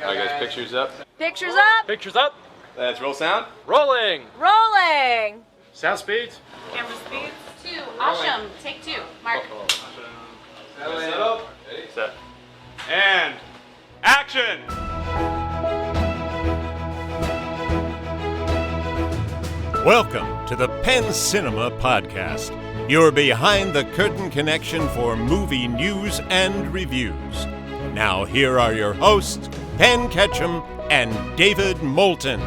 All right, guys, pictures up. Pictures up. Pictures up. Let's roll sound. Rolling. Rolling. Sound speeds. Camera speeds. 2. Asham. Take 2. Mark. Set. And action. Welcome to the Penn Cinema Podcast, your behind-the-curtain connection for movie news and reviews. Now here are your hosts, Penn Ketchum and David Moulton.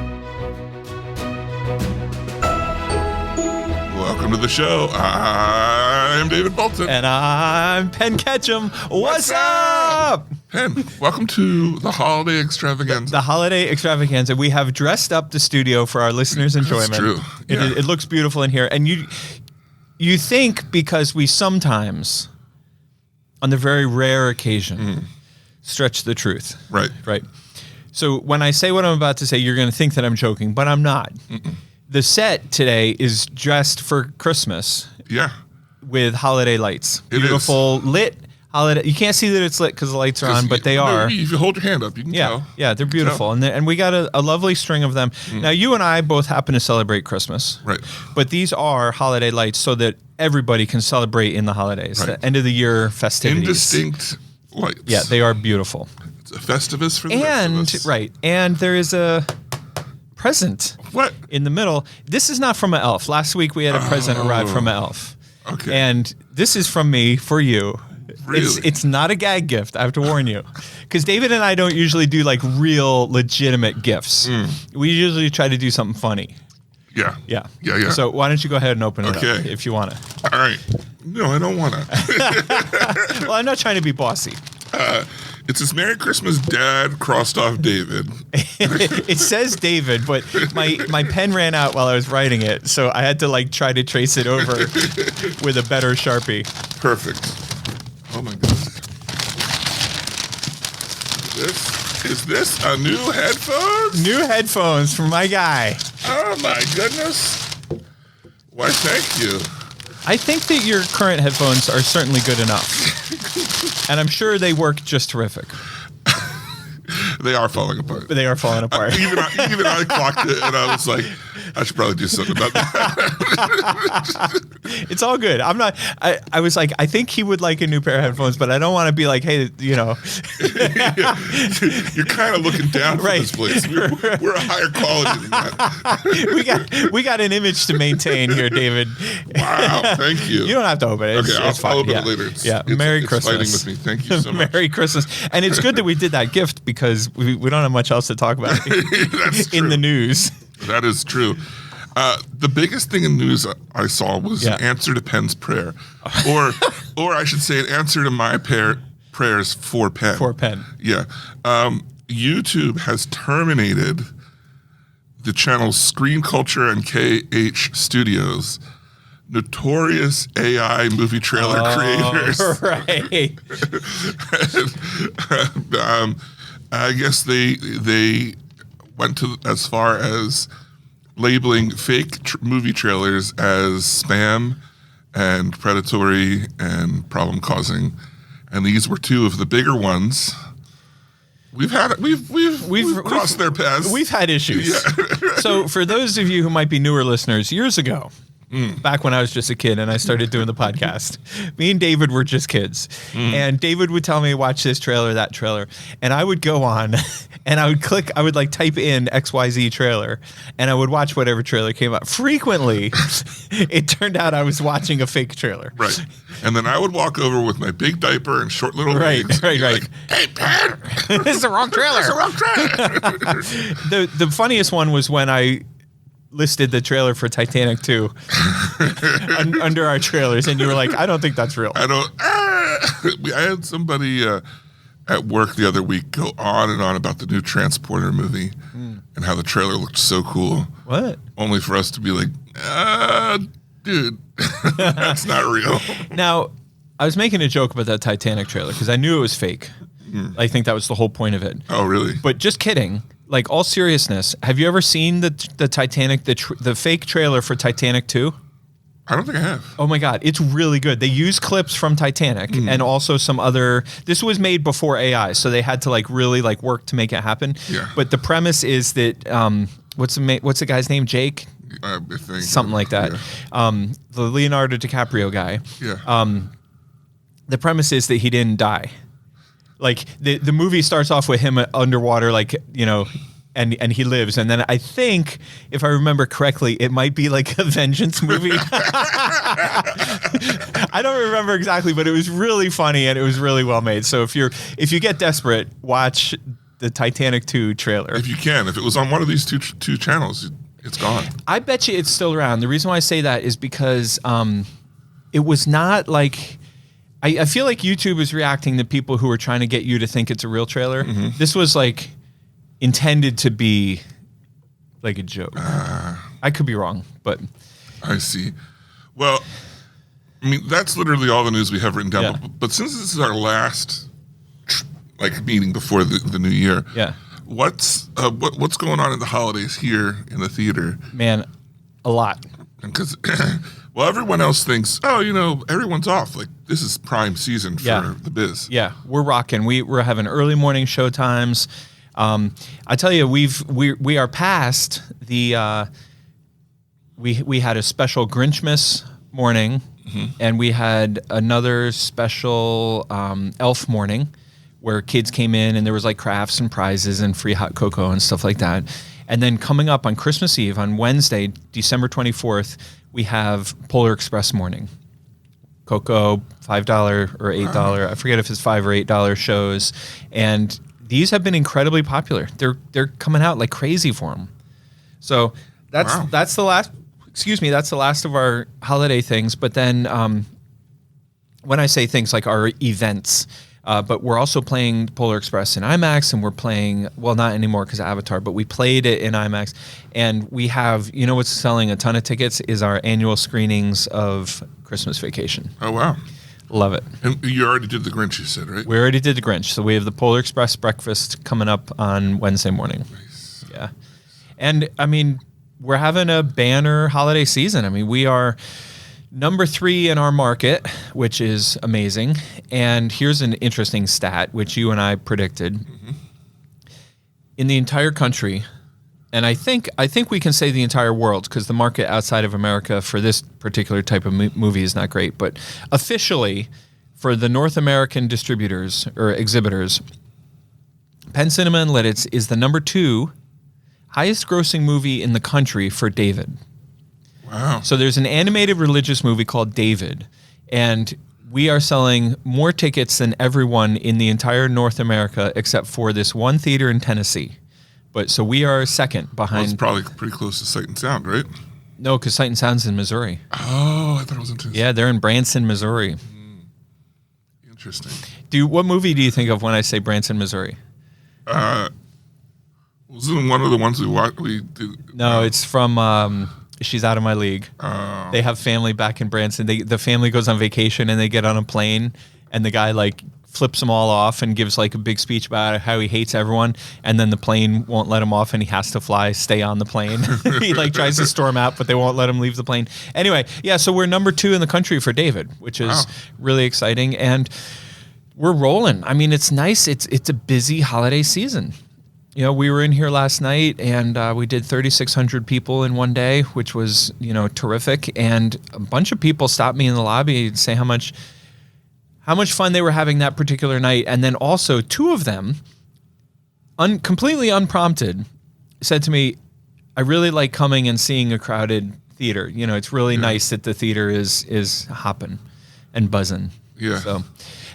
Welcome to the show. I'm David Moulton. And I'm Penn Ketchum. What's up? Penn, welcome to the holiday extravaganza. The holiday extravaganza. We have dressed up the studio for our listeners' enjoyment. That's true. Yeah. It looks beautiful in here. And you think because we sometimes, on the very rare occasion, stretch the truth. Right. Right. So when I say what I'm about to say, you're going to think that I'm joking, but I'm not. The set today is dressed for Christmas. Yeah. With holiday lights. It Beautiful, lit holiday. You can't see that it's lit because the lights are on, but they are. If you hold your hand up, you can tell. Yeah, they're beautiful. And we got a lovely string of them. Now, you and I both happen to celebrate Christmas. Right. But these are holiday lights so that everybody can celebrate in the holidays, Right. the end of the year festivities. Indistinct lights. Yeah, they are beautiful. It's a Festivus for the rest of us. Right. And there is a present What? in the middle. This is not from an elf. Last week we had a present arrive from an elf. Okay. And this is from me for you. Really? It's not a gag gift, I have to warn you. Because David and I don't usually do like real legitimate gifts. We usually try to do something funny. Yeah. Yeah. Yeah. So why don't you go ahead and open it up Okay. if you want to. All right. No, I don't want to. Well, I'm not trying to be bossy. It's this Merry Christmas, Dad, crossed off David. It says David, but my pen ran out while I was writing it, so I had to like try to trace it over with a better Sharpie. Perfect. Oh my goodness. Is this a new headphones? New headphones for my guy. Oh my goodness. Why, thank you. I think that your current headphones are certainly good enough. And I'm sure they work just terrific. They are falling apart. But they are falling apart. Even I clocked it, and I was like, I should probably do something about that. It's all good. I'm not. I was like, I think he would like a new pair of headphones, but I don't want to be like, hey, you know. You're kind of looking down from Right. this place. We're a higher quality than that. we got an image to maintain here, David. Wow, thank you. You don't have to open it. Okay, It's I'll fine. open Yeah. it later. Merry it's Christmas. fighting with me. Thank you so much. Merry Christmas. And it's good that we did that gift because we don't have much else to talk about That's in true. the news. That is true. The biggest thing in news I saw was Yeah. an answer to Penn's prayer, or I should say, an answer to my prayers for Penn. For Penn. Yeah. YouTube has terminated the channels Screen Culture and KH Studios, notorious AI movie trailer creators. Right. I guess they went to as far as labeling fake movie trailers as spam and predatory and problem causing, and these were two of the bigger ones. We've crossed their paths. We've had issues. Yeah. So for those of you who might be newer listeners, years ago, back when I was just a kid and I started doing the podcast, me and David were just kids. And David would tell me, watch this trailer, that trailer. And I would go on and I would like type in XYZ trailer and I would watch whatever trailer came up. Frequently, it turned out I was watching a fake trailer. Right. And then I would walk over with my big diaper and short little Right, legs. right, and be right. Like, hey, Penn, This is the wrong trailer. that's the wrong trailer. The funniest one was when I listed the trailer for Titanic 2 under our trailers, and you were like, I don't think that's real. I don't. I had somebody at work the other week go on and on about the new Transporter movie and how the trailer looked so cool. What? Only for us to be like, dude, that's not real. Now, I was making a joke about that Titanic trailer because I knew it was fake. I think that was the whole point of it. Oh, really? But just kidding. Like, all seriousness, have you ever seen the Titanic, the fake trailer for Titanic 2? I don't think I have. Oh my God, it's really good. They use clips from Titanic and also some other. This was made before AI, so they had to like really like work to make it happen. Yeah. But the premise is that what's the guy's name? Jake, I think something like that. Yeah. The Leonardo DiCaprio guy. Yeah. The premise is that he didn't die. Like the movie starts off with him underwater, like, you know, and he lives. And then I think, if I remember correctly, it might be like a vengeance movie. I don't remember exactly, but it was really funny and it was really well made. So if you get desperate, watch the Titanic 2 trailer. If you can, if it was on one of these two channels, it's gone. I bet you it's still around. The reason why I say that is because it was not like. I feel like YouTube is reacting to people who are trying to get you to think it's a real trailer. Mm-hmm. This was like intended to be like a joke. I could be wrong, but I see. Well, I mean, that's literally all the news we have written down. Yeah. But since this is our last meeting before the new year, yeah, what's going on in the holidays here in the theater? man, a lot. Because well, everyone else thinks, oh, you know, everyone's off. Like this is prime season for the biz. Yeah, we're rocking. We're having early morning show times. I tell you, we are past the. We had a special Grinchmas morning, and we had another special Elf morning, where kids came in and there was like crafts and prizes and free hot cocoa and stuff like that. And then coming up on Christmas Eve, on Wednesday, December 24th, we have Polar Express morning. Cocoa, $5 or $8. I forget if it's $5 or $8 shows. And these have been incredibly popular. They're coming out like crazy for them. So that's the last. Excuse me. That's the last of our holiday things. But then when I say things like our events. But we're also playing Polar Express in IMAX, and we're playing, well, not anymore because of Avatar, but we played it in IMAX. And we have, you know what's selling a ton of tickets is our annual screenings of Christmas Vacation. Oh, wow. Love it. And you already did the Grinch, you said, right? We already did the Grinch. So we have the Polar Express breakfast coming up on Wednesday morning. Nice. Yeah. And, I mean, we're having a banner holiday season. I mean, we are number 3 in our market, which is amazing. And here's an interesting stat, which you and I predicted. Mm-hmm. In the entire country, and I think we can say the entire world, because the market outside of America for this particular type of movie is not great, but officially for the North American distributors or exhibitors, Penn Cinema and Lidditz is the number 2 highest grossing movie in the country for David. Wow. So there's an animated religious movie called David, and we are selling more tickets than everyone in the entire North America except for this one theater in Tennessee. But so we are second behind. Well, it's probably pretty close to Sight and Sound, right? No, because Sight and Sound's in Missouri. Oh, I thought it was in Tennessee. Yeah, they're in Branson, Missouri. Interesting. What movie do you think of when I say Branson, Missouri? Wasn't one of the ones we watched? We did. No, it's from She's Out of My League. Oh. They have family back in Branson. The family goes on vacation and they get on a plane, and the guy like flips them all off and gives like a big speech about how he hates everyone, and then the plane won't let him off and he has to stay on the plane. He like tries to storm out, but they won't let him leave the plane. Anyway, yeah, so we're number 2 in the country for David, which is really exciting, and we're rolling. I mean, it's nice. It's a busy holiday season. You know, we were in here last night and we did 3,600 people in one day, which was, you know, terrific. And a bunch of people stopped me in the lobby and say how much fun they were having that particular night. And then also 2 of them, completely unprompted, said to me, I really like coming and seeing a crowded theater. You know, it's really nice that the theater is hopping and buzzing. Yeah. So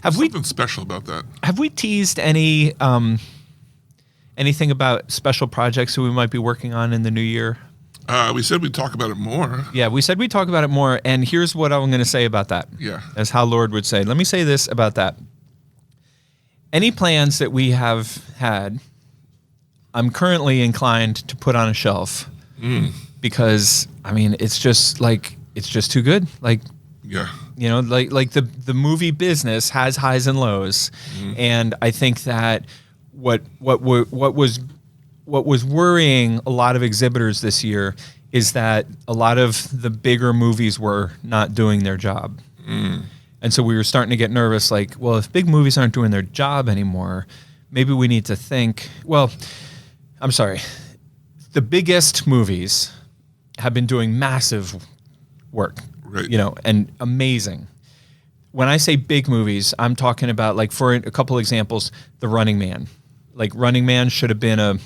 Something special about that. Have we teased anything about special projects that we might be working on in the new year? We said we'd talk about it more. Yeah, we said we'd talk about it more, and here's what I'm going to say about that. Yeah. As how Lord would say. Let me say this about that. Any plans that we have had, I'm currently inclined to put on a shelf because, I mean, it's just too good. Like, Yeah. you know, like the movie business has highs and lows, and I think that what was worrying a lot of exhibitors this year is that a lot of the bigger movies were not doing their job. And so we were starting to get nervous, like, well, if big movies aren't doing their job anymore, maybe we need to think, well, I'm sorry. The biggest movies have been doing massive work, Right. and amazing. When I say big movies, I'm talking about, like, for a couple examples, The Running Man. Like, Running Man should have been a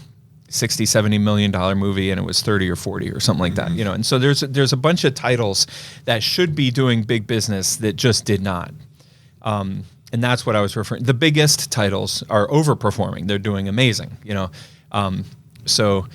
$60, $70 million movie, and it was 30 or 40 or something like that, And so there's a bunch of titles that should be doing big business that just did not. And that's what I was referring. The biggest titles are overperforming. They're doing amazing, So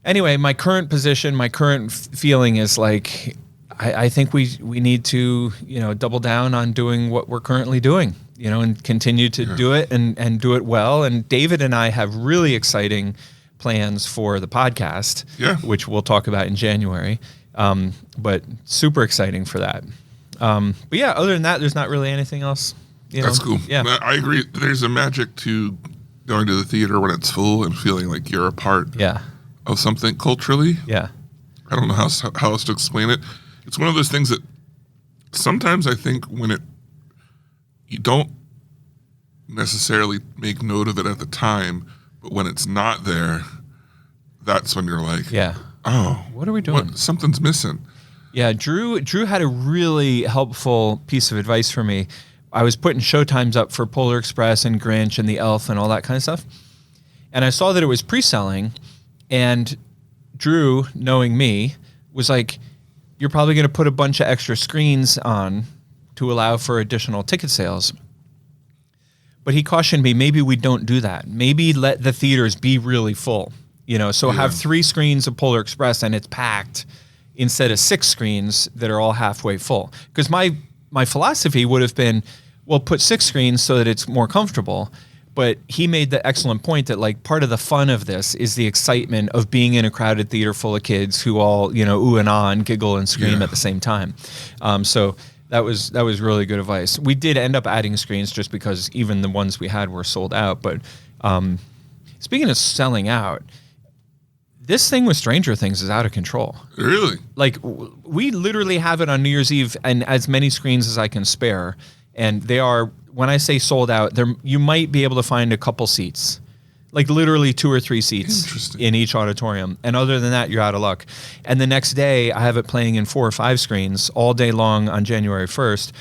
anyway, my current position, my current feeling is like, I think we need to, double down on doing what we're currently doing, and continue to do it and do it well. And David and I have really exciting plans for the podcast, which we'll talk about in January. But super exciting for that. But yeah, other than that, there's not really anything else. That's cool. Yeah, I agree. There's a magic to going to the theater when it's full and feeling like you're a part of something culturally. Yeah. I don't know how else to explain it. It's one of those things that sometimes I think you don't necessarily make note of it at the time, but when it's not there, that's when you're like, oh, what are we doing? Something's missing. Yeah, Drew had a really helpful piece of advice for me. I was putting showtimes up for Polar Express and Grinch and The Elf and all that kind of stuff. And I saw that it was pre-selling, and Drew, knowing me, was like, you're probably going to put a bunch of extra screens on to allow for additional ticket sales. But he cautioned me, maybe we don't do that. Maybe let the theaters be really full. So have 3 screens of Polar Express and it's packed instead of 6 screens that are all halfway full. Because my philosophy would have been, well, put 6 screens so that it's more comfortable. But he made the excellent point that, like, part of the fun of this is the excitement of being in a crowded theater full of kids who all, ooh and ah and giggle and scream at the same time. So that was really good advice. We did end up adding screens just because even the ones we had were sold out. But speaking of selling out, this thing with Stranger Things is out of control. Really? Like, we literally have it on New Year's Eve and as many screens as I can spare. And they are, when I say sold out, you might be able to find a couple seats, like literally 2 or 3 seats in each auditorium. And other than that, you're out of luck. And the next day, I have it playing in 4 or 5 screens all day long on January 1st.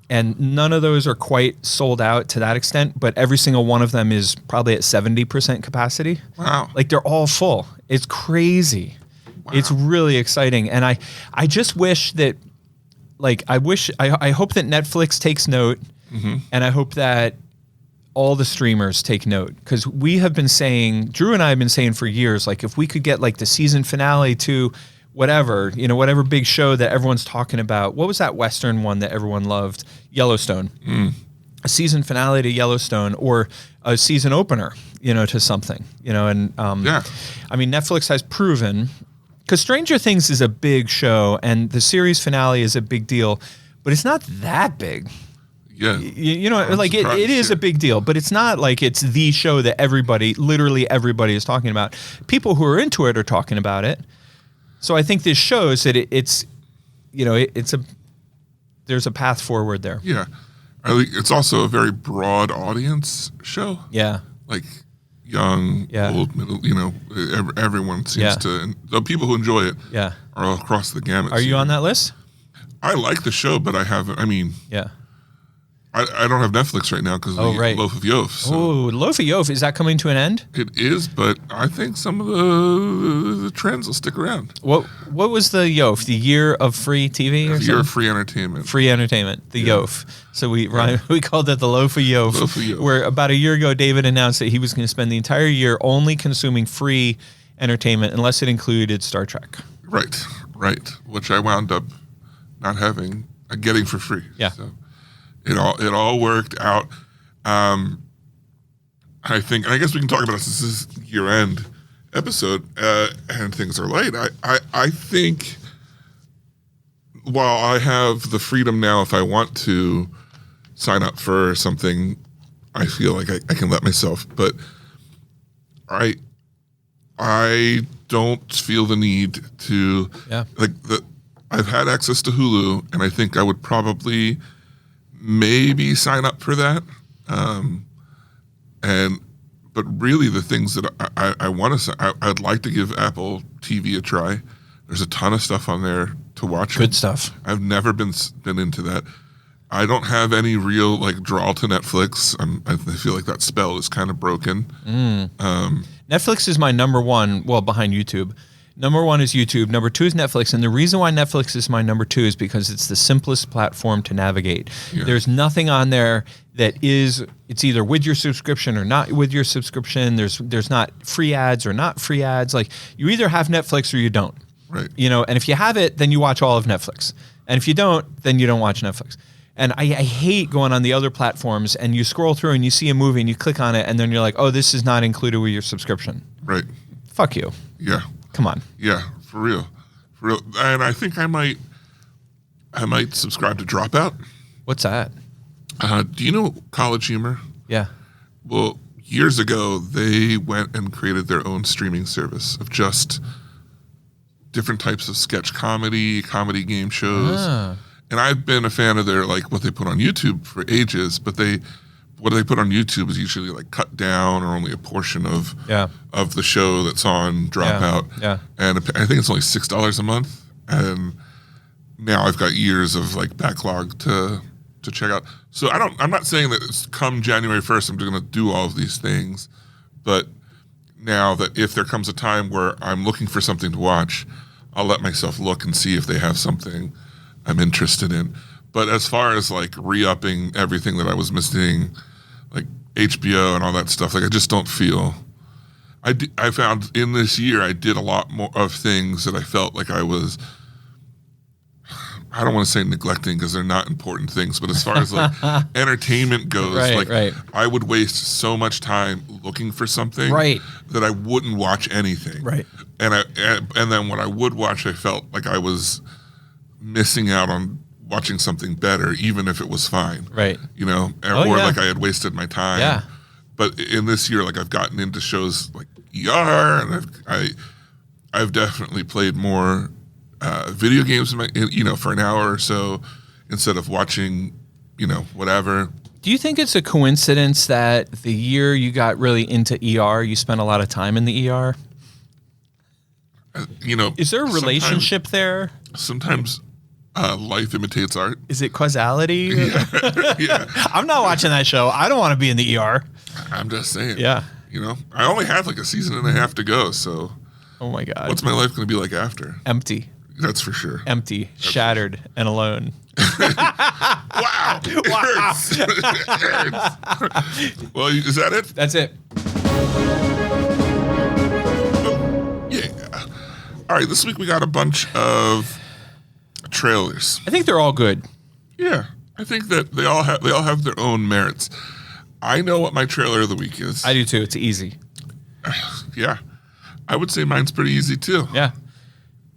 And none of those are quite sold out to that extent, but every single one of them is probably at 70% capacity. Wow. Like, they're all full. It's crazy. Wow. It's really exciting. And I just wish that, like, I hope that Netflix takes note, and I hope that all the streamers take note, because we have been saying, Drew and I have been saying for years, like, if we could get like the season finale to whatever, whatever big show that everyone's talking about. What was that Western one that everyone loved? Yellowstone. A season finale to Yellowstone, or a season opener, to something, and I mean, Netflix has proven, because Stranger Things is a big show and the series finale is a big deal, but it's not that big. Yeah. Like, it is a big deal, but it's not like it's the show that literally everybody is talking about. People who are into it are talking about it. So I think this shows that there's a path forward there. Yeah. I think it's also a very broad audience show. Yeah. Like, young, old, middle, everyone seems to, and the people who enjoy it are all across the gamut. Are you on that list? I like the show, but I haven't, I don't have Netflix right now because of Loaf of Yof. So. Oh, Loaf of Yof, is that coming to an end? It is, but I think some of the trends will stick around. What was the Yof? The year of free TV or something? Year of free entertainment. Free entertainment, the Yof. So we called it the Loaf of Yof. Loaf of Yof. Where about a year ago, David announced that he was going to spend the entire year only consuming free entertainment unless it included Star Trek. Right. Which I wound up not getting for free. Yeah. So it all worked out. I think, and I guess we can talk about this. This is year-end episode, and things are light. I think while I have the freedom now, if I want to sign up for something, I feel like I can let myself. But I don't feel the need to I've had access to Hulu, and I think I would probably maybe sign up for that. But really, the things that I want to, I'd like to give Apple TV a try. There's a ton of stuff on there to watch. Good stuff. I've never been into that. I don't have any real draw to Netflix. I feel like that spell is kind of broken. Netflix is my number one, well, behind YouTube. Number one is YouTube. Number two is Netflix. And the reason why Netflix is my number two is because it's the simplest platform to navigate. Yeah. There's nothing on there that it's either with your subscription or not with your subscription. There's not free ads or not free ads. Like, you either have Netflix or you don't. Right. And if you have it, then you watch all of Netflix. And if you don't, then you don't watch Netflix. And I hate going on the other platforms and you scroll through and you see a movie and you click on it and then you're like, oh, this is not included with your subscription. Right. Fuck you. Yeah. Come on. Yeah, for real. And I think I might subscribe to Dropout. What's that? Do you know College Humor? Yeah. Well, years ago, they went and created their own streaming service of just different types of sketch comedy game shows. And I've been a fan of their, what they put on YouTube for ages, but what they put on YouTube is usually cut down or only a portion of the show that's on Dropout. Yeah. And I think it's only $6 a month. And now I've got years of backlog to check out. So I'm not saying that it's come January 1st, I'm just going to do all of these things. But now that if there comes a time where I'm looking for something to watch, I'll let myself look and see if they have something I'm interested in. But as far as re-upping everything that I was missing, HBO and all that stuff, I just don't feel. I found in this year I did a lot more of things that I felt like I was. I don't want to say neglecting because they're not important things, but as far as entertainment goes, right. I would waste so much time looking for something that I wouldn't watch anything. Right. And then when I would watch, I felt like I was missing out on watching something better, even if it was fine. Right. Or I had wasted my time. Yeah. But in this year, I've gotten into shows like ER, and I've definitely played more video games for an hour or so instead of watching, whatever. Do you think it's a coincidence that the year you got really into ER, you spent a lot of time in the ER? Is there a relationship there? Sometimes life imitates art. Is it causality? Yeah. I'm not watching that show. I don't want to be in the ER. I'm just saying. Yeah. I only have a season and a half to go, so. Oh my God. What's my life going to be like after? Empty. That's for sure. Empty, shattered, and alone. Wow. It hurts. It hurts. Well, is that it? That's it. Yeah. All right, this week we got a bunch of trailers. I think they're all good. Yeah. I think that they all have their own merits. I know what my trailer of the week is. I do too. It's easy. Yeah. I would say mine's pretty easy too. Yeah.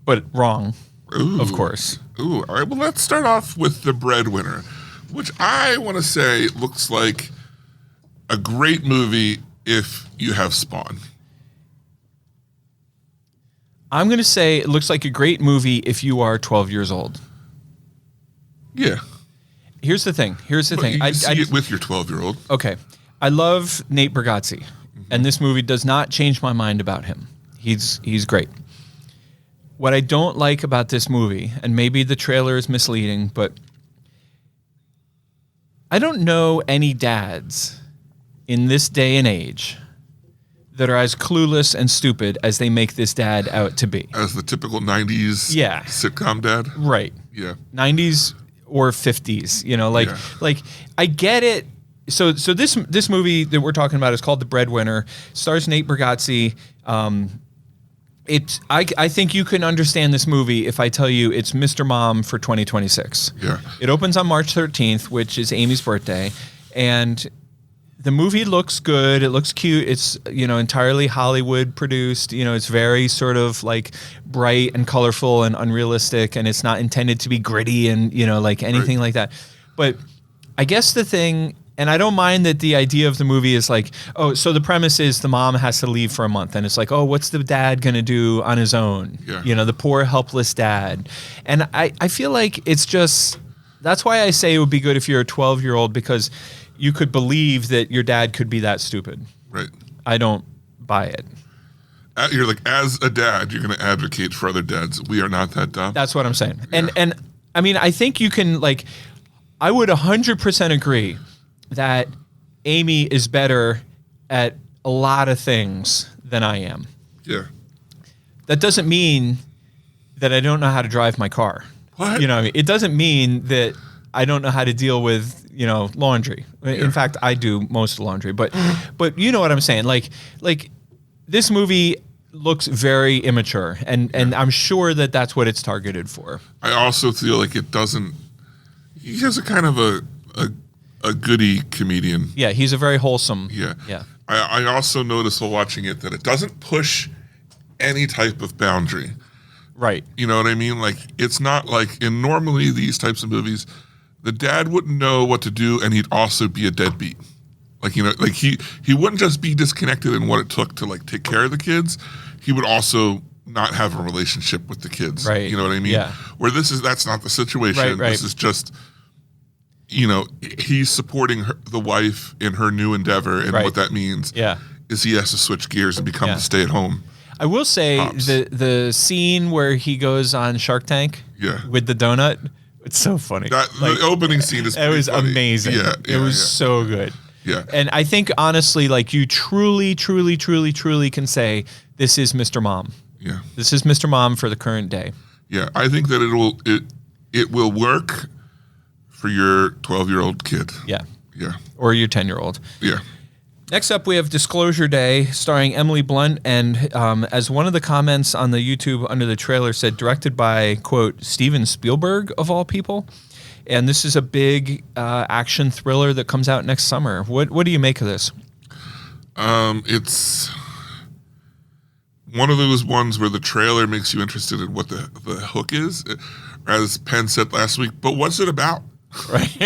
But wrong. Ooh. Of course. Ooh. All right. Well, let's start off with The Breadwinner, which I want to say looks like a great movie if you have Spawn. I'm going to say it looks like a great movie if you are 12 years old. Yeah. Here's the thing. You can see it with your 12-year-old. Okay. I love Nate Bargatze, and this movie does not change my mind about him. He's great. What I don't like about this movie, and maybe the trailer is misleading, but I don't know any dads in this day and age that are as clueless and stupid as they make this dad out to be. As the typical 90s sitcom dad? Right. Yeah. 90s or 50s, like I get it. So this movie that we're talking about is called The Breadwinner, stars Nate Bargatze. I think you can understand this movie if I tell you it's Mr. Mom for 2026. Yeah. It opens on March 13th, which is Amy's birthday, and the movie looks good. It looks cute. It's, entirely Hollywood produced. It's very sort of bright and colorful and unrealistic, and it's not intended to be gritty and, anything like that. But I guess the thing, And I don't mind that the idea of the movie is like, oh, so the premise is the mom has to leave for a month. And it's like, oh, what's the dad going to do on his own? Yeah. You know, the poor, helpless dad. And I feel like it's just, that's why I say it would be good if you're a 12-year-old, because you could believe that your dad could be that stupid. Right. I don't buy it. You're like, as a dad, you're going to advocate for other dads. We are not that dumb. That's what I'm saying. And I mean, I think you can, like, I would 100% agree that Amy is better at a lot of things than I am. Yeah. That doesn't mean that I don't know how to drive my car. What? You know what I mean? It doesn't mean that I don't know how to deal with, you know, laundry. In fact, I do most of the laundry, but you know what I'm saying? Like this movie looks very immature, and I'm sure that that's what it's targeted for. I also feel like it doesn't. He has a kind of a goody comedian. Yeah, he's a very wholesome. Yeah. Yeah. I also noticed while watching it that it doesn't push any type of boundary. Right. You know what I mean? Like, it's not like in normally these types of movies, the dad wouldn't know what to do, and he'd also be a deadbeat. Like, you know, like he wouldn't just be disconnected in what it took to like take care of the kids. He would also not have a relationship with the kids. Right. You know what I mean? Yeah. Where that's not the situation. Right. This is just, you know, he's supporting the wife in her new endeavor, and what that means is he has to switch gears and become the stay-at-home. I will say Pops. the scene where he goes on Shark Tank with the donut, it's so funny. The opening scene is it was funny. amazing. It was so good. Yeah. And I think honestly, like, you truly can say this is Mr. Mom. Yeah. This is Mr. Mom for the current day. Yeah, I think that it will work for your 12-year-old kid. Yeah. Yeah. Or your 10-year-old. Yeah. Next up, we have Disclosure Day, starring Emily Blunt, and as one of the comments on the YouTube under the trailer said, directed by, quote, Steven Spielberg, of all people. And this is a big action thriller that comes out next summer. What do you make of this? It's one of those ones where the trailer makes you interested in what the hook is, as Penn said last week. But what's it about? Right.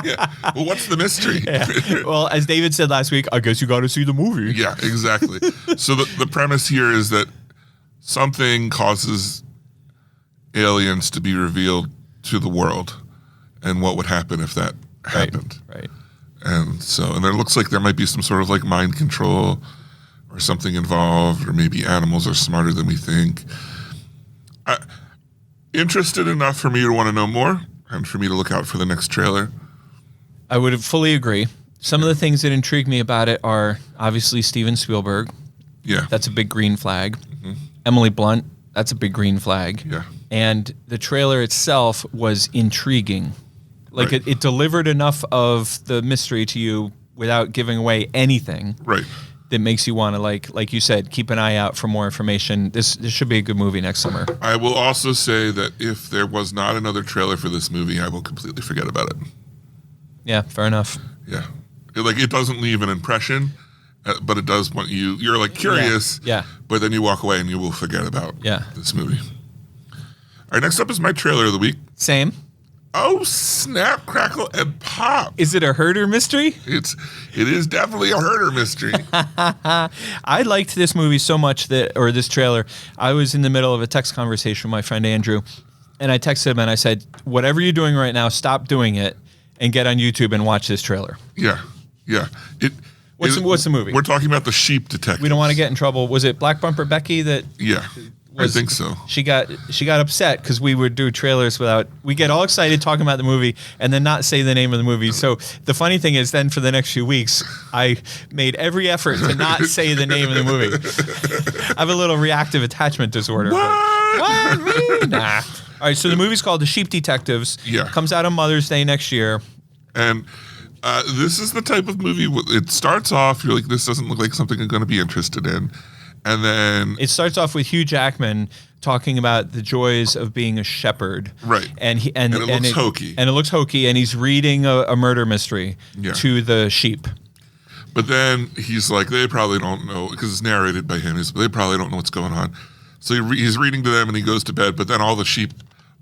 Yeah. Well, what's the mystery? Yeah. Well, as David said last week, I guess you got to see the movie. Yeah, exactly. So the premise here is that something causes aliens to be revealed to the world, and what would happen if that happened. Right. And there looks like there might be some sort of like mind control or something involved, or maybe animals are smarter than we think. Interested enough for me to want to know more, and for me to look out for the next trailer. I would fully agree. Some of the things that intrigue me about it are obviously Steven Spielberg. Yeah. That's a big green flag. Mm-hmm. Emily Blunt, that's a big green flag. Yeah. And the trailer itself was intriguing. Like Right. it delivered enough of the mystery to you without giving away anything. Right. That makes you want to, like you said, keep an eye out for more information. This should be a good movie next summer. I will also say that if there was not another trailer for this movie, I will completely forget about it. Yeah, fair enough. Yeah. It doesn't leave an impression, but it does want you're like curious. Yeah. But then you walk away and you will forget about this movie. All right, next up is my trailer of the week. Same. Oh, snap, crackle, and pop. Is it a herder mystery? It is definitely a herder mystery. I liked this movie so much or this trailer. I was in the middle of a text conversation with my friend Andrew, and I texted him and I said, whatever you're doing right now, stop doing it and get on YouTube and watch this trailer. Yeah. What's the movie? We're talking about The Sheep Detective. We don't want to get in trouble. Was it Black Bumper Becky that... Yeah. I think so. She got upset because we would do trailers we get all excited talking about the movie and then not say the name of the movie. So the funny thing is then for the next few weeks, I made every effort to not say the name of the movie. I have a little reactive attachment disorder. What? Me? Nah. All right, so the movie's called The Sheep Detectives. Yeah. Comes out on Mother's Day next year. And this is the type of movie, it starts off, you're like, this doesn't look like something I'm going to be interested in. And then it starts off with Hugh Jackman talking about the joys of being a shepherd. Right. And it looks hokey. And it looks hokey, and he's reading a murder mystery to the sheep. But then he's like, they probably don't know, because it's narrated by him, they probably don't know what's going on. So he's reading to them and he goes to bed, but then all the sheep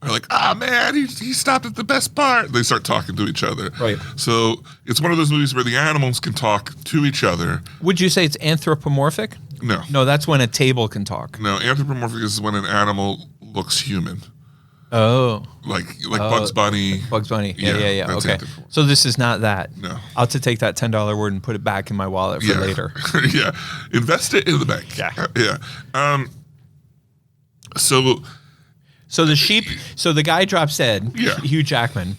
are like, man, he stopped at the best part. They start talking to each other. Right. So it's one of those movies where the animals can talk to each other. Would you say it's anthropomorphic? No. No, that's when a table can talk. No, anthropomorphic is when an animal looks human. Oh. Like Bugs Bunny. Bugs Bunny. Yeah. that's Okay. anthropomorphic. So this is not that. No. I'll have to take that $10 word and put it back in my wallet for later. Yeah. Invest it in the bank. Yeah. Yeah. So the sheep, so the guy drops dead, Yeah. Hugh Jackman,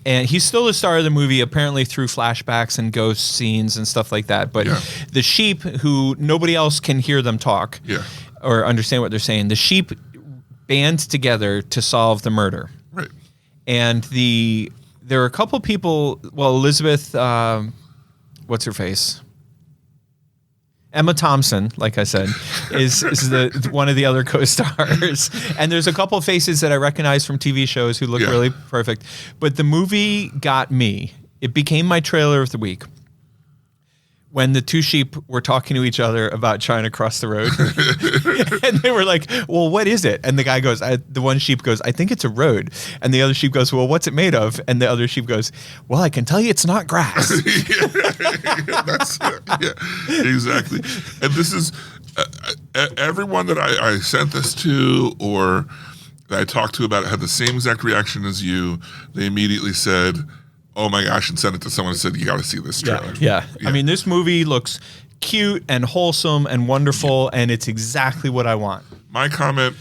and he's still the star of the movie, apparently through flashbacks and ghost scenes and stuff like that. But Yeah. the sheep, who nobody else can hear them talk Yeah. or understand what they're saying, the sheep band together to solve the murder. Right. And there are a couple people, well, Elizabeth, what's her face? Emma Thompson, like I said, is one of the other co-stars. And there's a couple faces that I recognize from TV shows who look Yeah. really perfect. But the movie got me. It became my trailer of the week when the two sheep were talking to each other about trying to cross the road. And they were like, well, what is it? And the guy goes, the one sheep goes, I think it's a road. And the other sheep goes, well, what's it made of? And the other sheep goes, well, I can tell you it's not grass. Yeah, exactly. And this is everyone that I sent this to or that I talked to about it had the same exact reaction as you. They immediately said, oh my gosh, and sent it to someone and said, you got to see this trailer. Yeah. I mean, this movie looks cute and wholesome and wonderful, and it's exactly what I want. My comment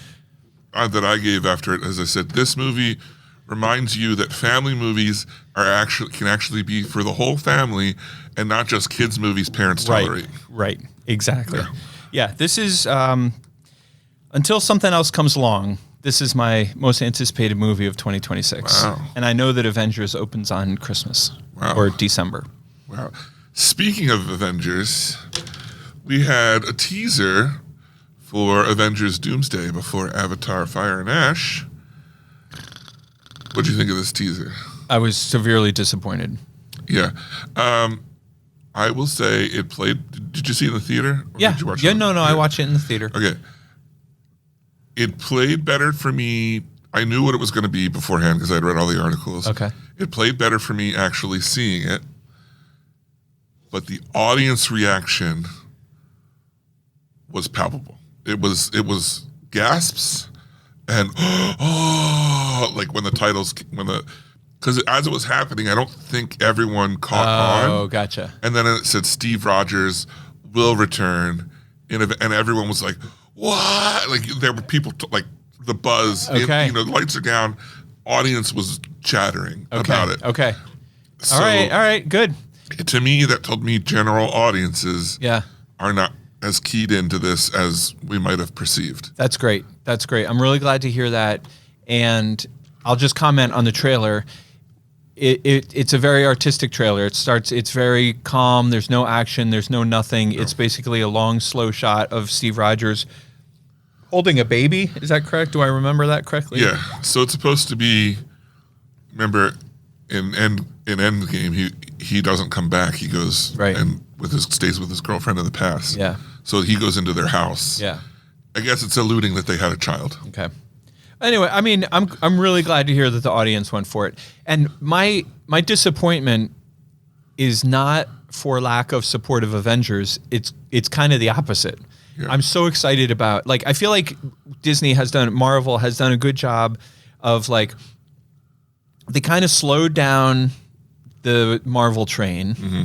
that I gave after it, as I said, this movie reminds you that family movies can actually be for the whole family and not just kids movies parents tolerate. Right. Exactly. Yeah. This is until something else comes along. This is my most anticipated movie of 2026. Wow. And I know that Avengers opens on Christmas or December. Wow. Speaking of Avengers, we had a teaser for Avengers Doomsday before Avatar Fire and Ash. What do you think of this teaser? I was severely disappointed. Yeah. I will say it played. Did you see it in the theater? Or Yeah. Did you watch Yeah. it? No. I watched it in the theater. Okay. It played better for me. I knew what it was going to be beforehand because I'd read all the articles. Okay. It played better for me actually seeing it. But the audience reaction was palpable. It was gasps and like when the titles because as it was happening, I don't think everyone caught on. Oh, gotcha. And then it said Steve Rogers will return, and everyone was like, "What?" Like there were people like the buzz. Okay. The lights are down. Audience was chattering about it. Okay. So All right. Good. To me, that told me general audiences Yeah. are not as keyed into this as we might have perceived. That's great. I'm really glad to hear that. And I'll just comment on the trailer. It's a very artistic trailer. It's very calm. There's no action. There's no nothing. No. It's basically a long, slow shot of Steve Rogers holding a baby. Is that correct? Do I remember that correctly? Yeah. So it's supposed to be, remember, in Endgame, he doesn't come back. He goes and stays with his girlfriend in the past. Yeah. So he goes into their house. Yeah. I guess it's alluding that they had a child. Okay. Anyway, I mean, I'm really glad to hear that the audience went for it. And my disappointment is not for lack of support of Avengers. It's kind of the opposite. Yeah. I'm so excited about, like, I feel like Marvel has done a good job of, like, they kind of slowed down the Marvel train. Mm-hmm.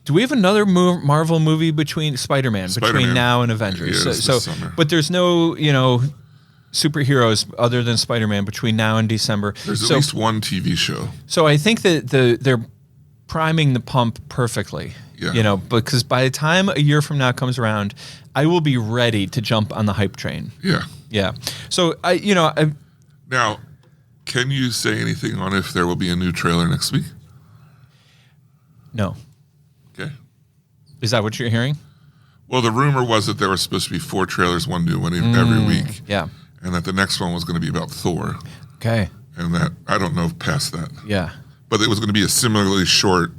Do we have another Marvel movie between Spider-Man between now and Avengers? Yeah, so but there's no, superheroes other than Spider-Man between now and December. There's at least one TV show. So I think that they're priming the pump perfectly. Yeah. Because by the time a year from now comes around, I will be ready to jump on the hype train. Yeah. Yeah. So now, can you say anything on if there will be a new trailer next week? No. Okay. Is that what you're hearing? Well, the rumor was that there were supposed to be 4 trailers, one new one every week. Yeah. And that the next one was going to be about Thor. Okay. And that, I don't know past that. Yeah. But it was going to be a similarly short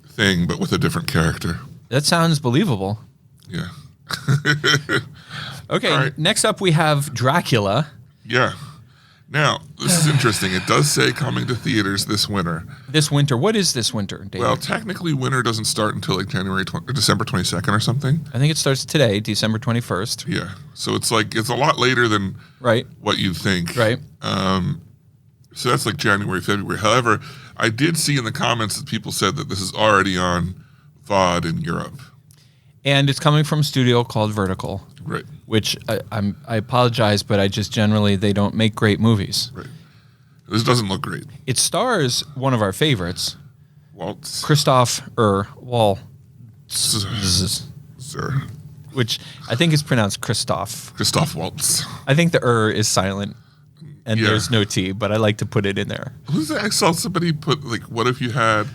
thing, but with a different character. That sounds believable. Yeah. Okay. Right. Next up, we have Dracula. Yeah. Now, this is interesting. It does say coming to theaters this winter. This winter. What is this winter, David? Well, technically, winter doesn't start until like December 22nd or something. I think it starts today, December 21st. Yeah. So it's a lot later than Right. what you'd think. Right. So that's like January, February. However, I did see in the comments that people said that this is already on VOD in Europe. And it's coming from a studio called Vertical, Right. which I apologize, but I just generally, they don't make great movies. Right. This doesn't look great. It stars one of our favorites, Waltz. Christoph Waltz, Sir. which I think is pronounced Christoph. Christoph Waltz. I think the is silent and Yeah. there's no T, but I like to put it in there. Who's that? I saw somebody put, like, what if you had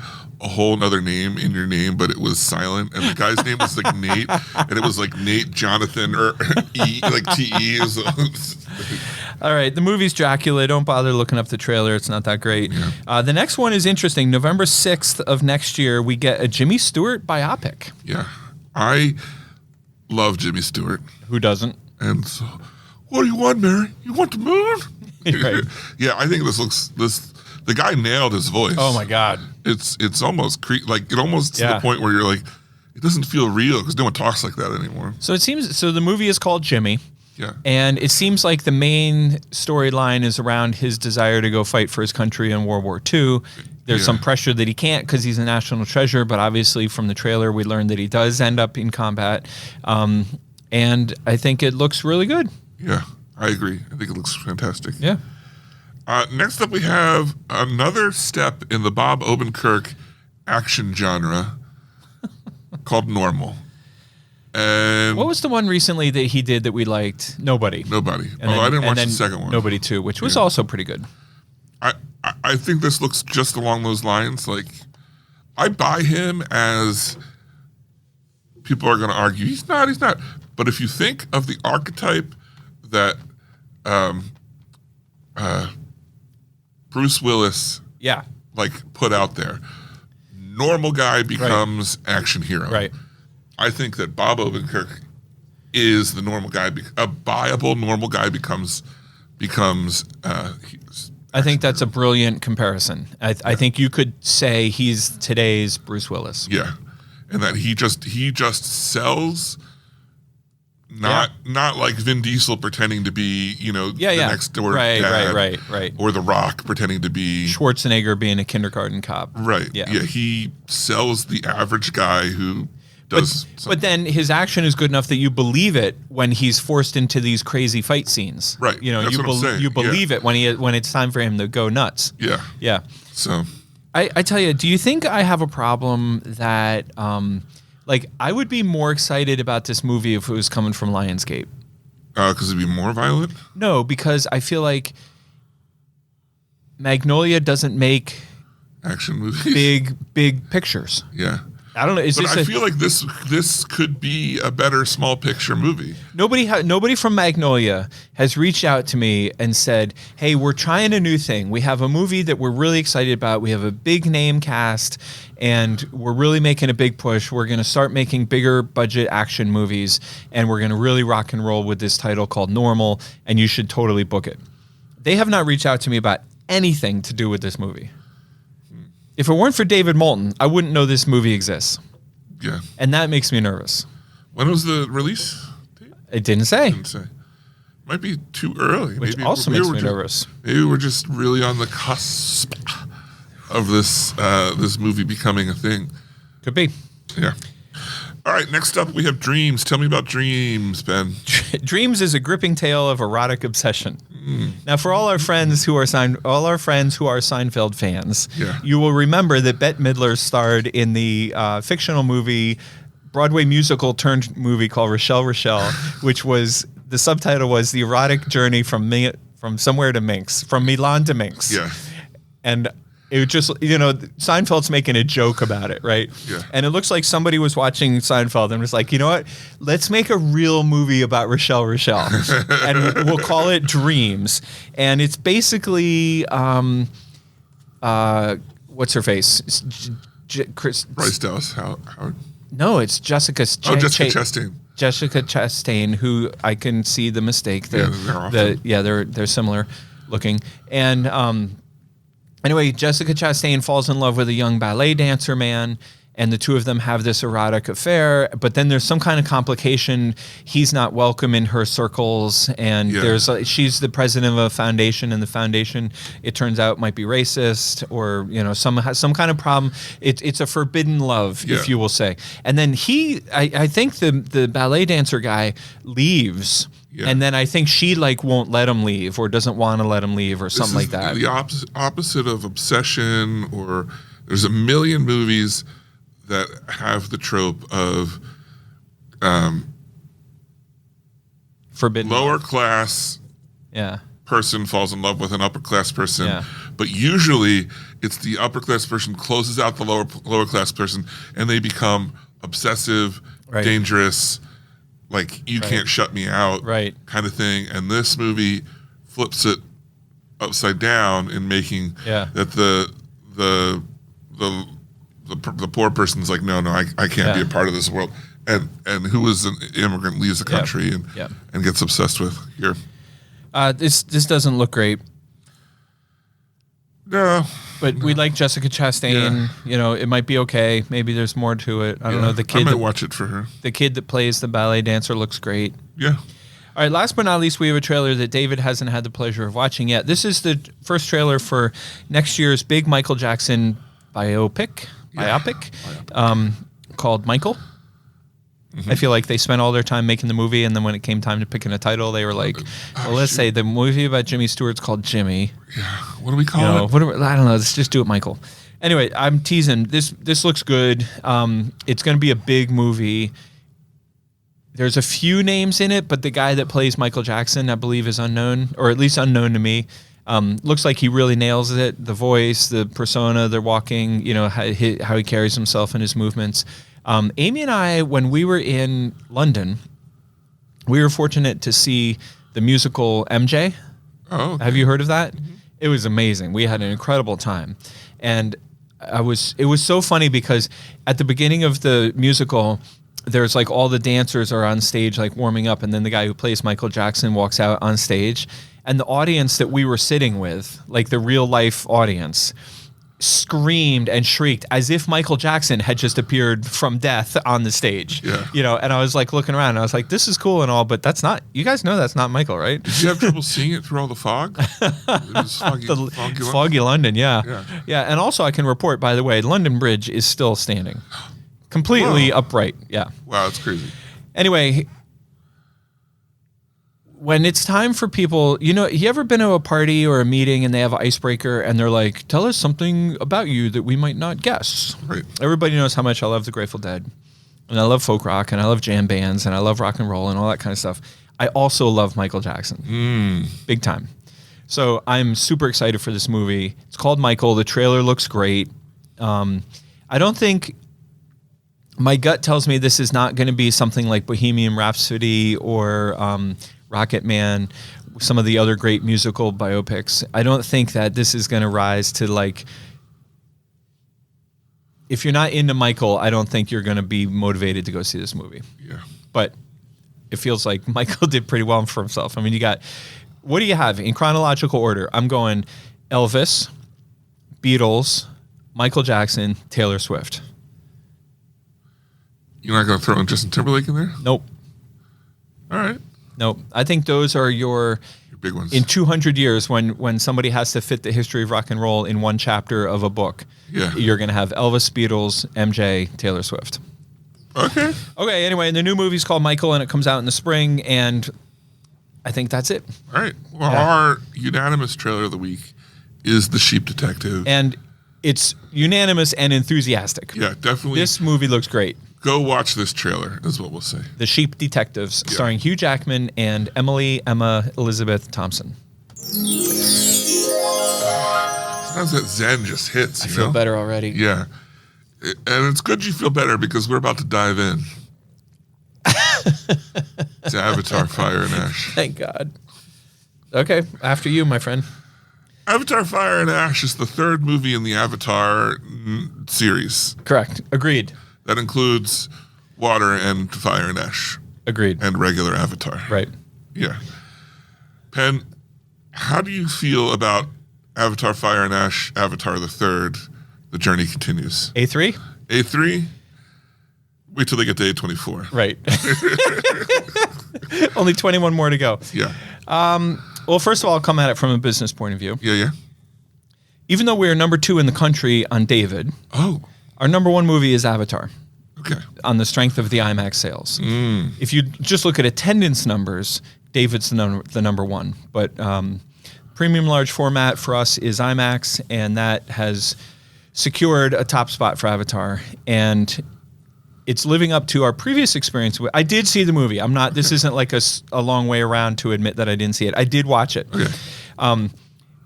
a whole nother name in your name, but it was silent, and the guy's name was like Nate, and it was like Nate Jonathan or E, like T-E. All right, the movie's Dracula. Don't bother looking up the trailer. It's not that great. The next one is interesting. November 6th of next year, we get a Jimmy Stewart biopic. Yeah. I love Jimmy Stewart. Who doesn't? And so, what do you want, Mary? You want the moon? Right. Yeah, I think the guy nailed his voice. Oh my God. It's almost it almost to Yeah. the point where you're like, it doesn't feel real because no one talks like that anymore. So the movie is called Jimmy. Yeah. And it seems like the main storyline is around his desire to go fight for his country in World War II. There's Yeah. some pressure that he can't because he's a national treasure, but obviously from the trailer we learned that he does end up in combat. And I think it looks really good. Yeah, I agree. I think it looks fantastic. Yeah. Next up, we have another step in the Bob Odenkirk action genre called Normal. And What was the one recently that he did that we liked? Nobody. Nobody. And I didn't watch then the second one. Nobody 2, which was Yeah. also pretty good. I think this looks just along those lines. Like, I buy him as people are going to argue he's not. But if you think of the archetype that Bruce Willis Yeah. put out there, normal guy becomes action hero. Right. I think that Bob Odenkirk is the normal guy. A buyable normal guy becomes. I think that's a brilliant comparison. I think you could say he's today's Bruce Willis. Yeah, and that he just sells. Not like Vin Diesel pretending to be, the next door dad, right. or The Rock pretending to be Schwarzenegger being a kindergarten cop. right. Yeah. He sells the average guy who does. But then his action is good enough that you believe it when he's forced into these crazy fight scenes. Right. That's what I'm saying. You believe it when it's time for him to go nuts. yeah. Yeah. So I tell you, do you think I have a problem that I would be more excited about this movie if it was coming from Lionsgate? because it'd be more violent. No, because I feel like Magnolia doesn't make Action movies. big pictures. Yeah. I don't know. Is But this I feel like this could be a better small picture movie. Nobody from Magnolia has reached out to me and said, "Hey, we're trying a new thing. We have a movie that we're really excited about. We have a big name cast, and we're really making a big push. We're going to start making bigger budget action movies, and we're going to really rock and roll with this title called Normal, and you should totally book it." They have not reached out to me about anything to do with this movie. If it weren't for David Moulton, I wouldn't know this movie exists. Yeah. And that makes me nervous. When was the release date? It didn't say. Didn't say. Might be too early. Which also makes me nervous. Maybe we're just really on the cusp of this this movie becoming a thing. Could be. Yeah. All right, next up we have Dreams. Tell me about Dreams, Ben. Dreams is a gripping tale of erotic obsession. Now, for all our friends who are Seinfeld fans, Yeah. you will remember that Bette Midler starred in the fictional movie, Broadway musical turned movie called Rochelle, which was the subtitle was The Erotic Journey from Somewhere to Minx, from Milan to Minx. Yeah. And it just, Seinfeld's making a joke about it, right? Yeah. And it looks like somebody was watching Seinfeld and was like, you know what? Let's make a real movie about Rochelle. And we'll call it Dreams. And it's basically, what's her face? Bryce Dallas Howard. No, it's Jessica Jessica Chastain. Jessica Chastain, who I can see the mistake. Yeah, they're awesome. They're similar. looking. And anyway, Jessica Chastain falls in love with a young ballet dancer man, and the two of them have this erotic affair. But then there's some kind of complication. He's not welcome in her circles, and she's the president of a foundation, and the foundation, it turns out, might be racist or some kind of problem. It's a forbidden love, if you will say. And then I think the ballet dancer guy leaves. Yeah. And then I think she won't let him leave or doesn't want to let him leave or something like that. The opposite of Obsession, or there's a million movies that have the trope of forbidden lower love. Class person falls in love with an upper class person, but usually it's the upper class person closes out the lower class person, and they become obsessive, dangerous, you can't shut me out, kind of thing. And this movie flips it upside down in making that the poor person's like, no, I can't be a part of this world. And who is an immigrant leaves the country and gets obsessed with here. This doesn't look great. No. But we like Jessica Chastain. It might be okay. Maybe there's more to it. I don't know. The kid I might watch it for her. The kid that plays the ballet dancer looks great. Yeah. All right, last but not least, we have a trailer that David hasn't had the pleasure of watching yet. This is the first trailer for next year's big Michael Jackson biopic called Michael. Mm-hmm. I feel like they spent all their time making the movie, and then when it came time to picking a title, they were like, let's say the movie about Jimmy Stewart's called Jimmy. Yeah. What do we call it? I don't know. Let's just do it Michael. Anyway, I'm teasing. This looks good. It's going to be a big movie. There's a few names in it, but the guy that plays Michael Jackson, I believe, is unknown, or at least unknown to me. Looks like he really nails it. The voice, the persona, they're walking, how he carries himself and his movements. Amy and I, when we were in London, we were fortunate to see the musical MJ. Oh, okay. Have you heard of that? Mm-hmm. It was amazing. We had an incredible time. And it was so funny because at the beginning of the musical, there's all the dancers are on stage warming up, and then the guy who plays Michael Jackson walks out on stage. And the audience that we were sitting with, the real life audience, screamed and shrieked as if Michael Jackson had just appeared from death on the stage. Yeah. And I was looking around and I was like, this is cool and all, but that's not, you guys know that's not Michael, right? Did you have trouble seeing it through all the fog? It was foggy London, yeah. And also I can report, by the way, London Bridge is still standing. Completely upright, yeah. Wow, that's crazy. Anyway, when it's time for people, you ever been to a party or a meeting and they have an icebreaker and they're like, tell us something about you that we might not guess. Right. Everybody knows how much I love the Grateful Dead, and I love folk rock, and I love jam bands, and I love rock and roll and all that kind of stuff. I also love Michael Jackson. Big time. So I'm super excited for this movie. It's called Michael. The trailer looks great. I don't think... My gut tells me this is not going to be something like Bohemian Rhapsody or Rocket Man, some of the other great musical biopics. I don't think that this is going to rise to if you're not into Michael, I don't think you're going to be motivated to go see this movie. Yeah. But it feels like Michael did pretty well for himself. I mean, what do you have in chronological order? I'm going Elvis, Beatles, Michael Jackson, Taylor Swift. You're not going to throw in Justin Timberlake in there? Nope. All right. Nope. I think those are your big ones. In 200 years, when somebody has to fit the history of rock and roll in one chapter of a book, you're going to have Elvis, Beatles, MJ, Taylor Swift. Okay. Okay, anyway, and the new movie's called Michael, and it comes out in the spring, and I think that's it. All right. Well, our unanimous trailer of the week is The Sheep Detective. And it's unanimous and enthusiastic. Yeah, definitely. This movie looks great. Go watch this trailer, is what we'll say. The Sheep Detectives, starring Hugh Jackman and Emma Elizabeth Thompson. Sometimes that zen just hits, I feel better already. Yeah. And it's good you feel better because we're about to dive in to Avatar, Fire and Ash. Thank God. Okay, after you, my friend. Avatar, Fire and Ash is the third movie in the Avatar series. Correct. Agreed. That includes water and fire and ash. Agreed. And regular Avatar. Right. Yeah. Penn, how do you feel about Avatar: Fire and Ash, Avatar the Third, The Journey Continues? A3? A3? Wait till they get to A24. Right. Only 21 more to go. Yeah. Well, first of all, I'll come at it from a business point of view. Yeah. Even though we're number 2 in the country on David, Oh, our number 1 movie is Avatar okay. on the strength of the IMAX sales. If you just look at attendance numbers, David's the number 1. But premium large format for us is IMAX, and that has secured a top spot for Avatar. And it's living up to our previous experience. I did see the movie. This isn't like a long way around to admit that I didn't see it. I did watch it. Okay.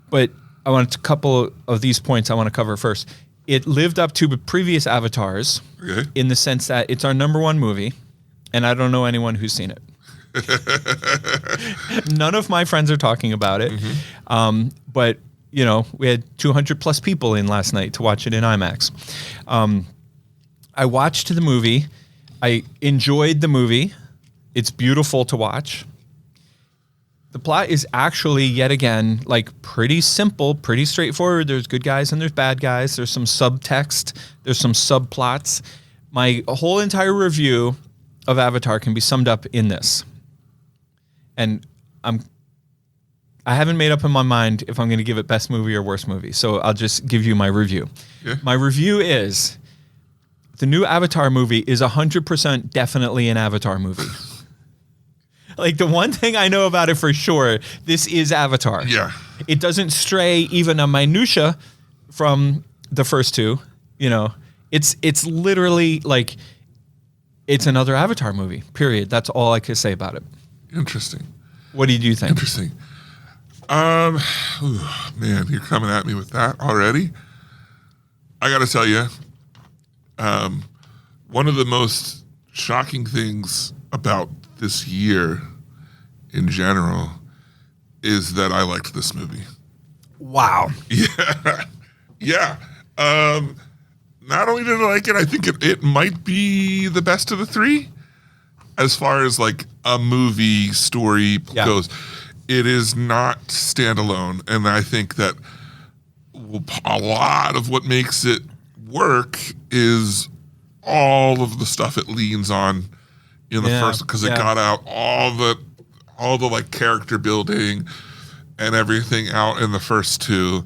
But I want a couple of these points I want to cover first. It lived up to the previous Avatars Okay. in the sense that it's our number 1 movie, and I don't know anyone who's seen it. None of my friends are talking about it. But, we had 200 plus people in last night to watch it in IMAX. I watched the movie. I enjoyed the movie. It's beautiful to watch. The plot is actually, yet again, like pretty simple, pretty straightforward. There's good guys and there's bad guys. There's some subtext. There's some subplots. My whole entire review of Avatar can be summed up in this. And I haven't made up in my mind if I'm going to give it best movie or worst movie. So I'll just give you my review. Yeah. My review is the new Avatar movie is 100% definitely an Avatar movie. Like, the one thing I know about it for sure, this is Avatar. Yeah. It doesn't stray even a minutia from the first two. It's literally like it's another Avatar movie, period. That's all I could say about it. Interesting. What did you think? Interesting. Man, you're coming at me with that already. I got to tell you, one of the most shocking things about this year in general is that I liked this movie. Wow. Yeah. Not only did I like it, I think it might be the best of the 3 as far as like a movie story goes. It is not standalone, and I think that a lot of what makes it work is all of the stuff it leans on in the first, because it got out all the like character building and everything out in the first 2,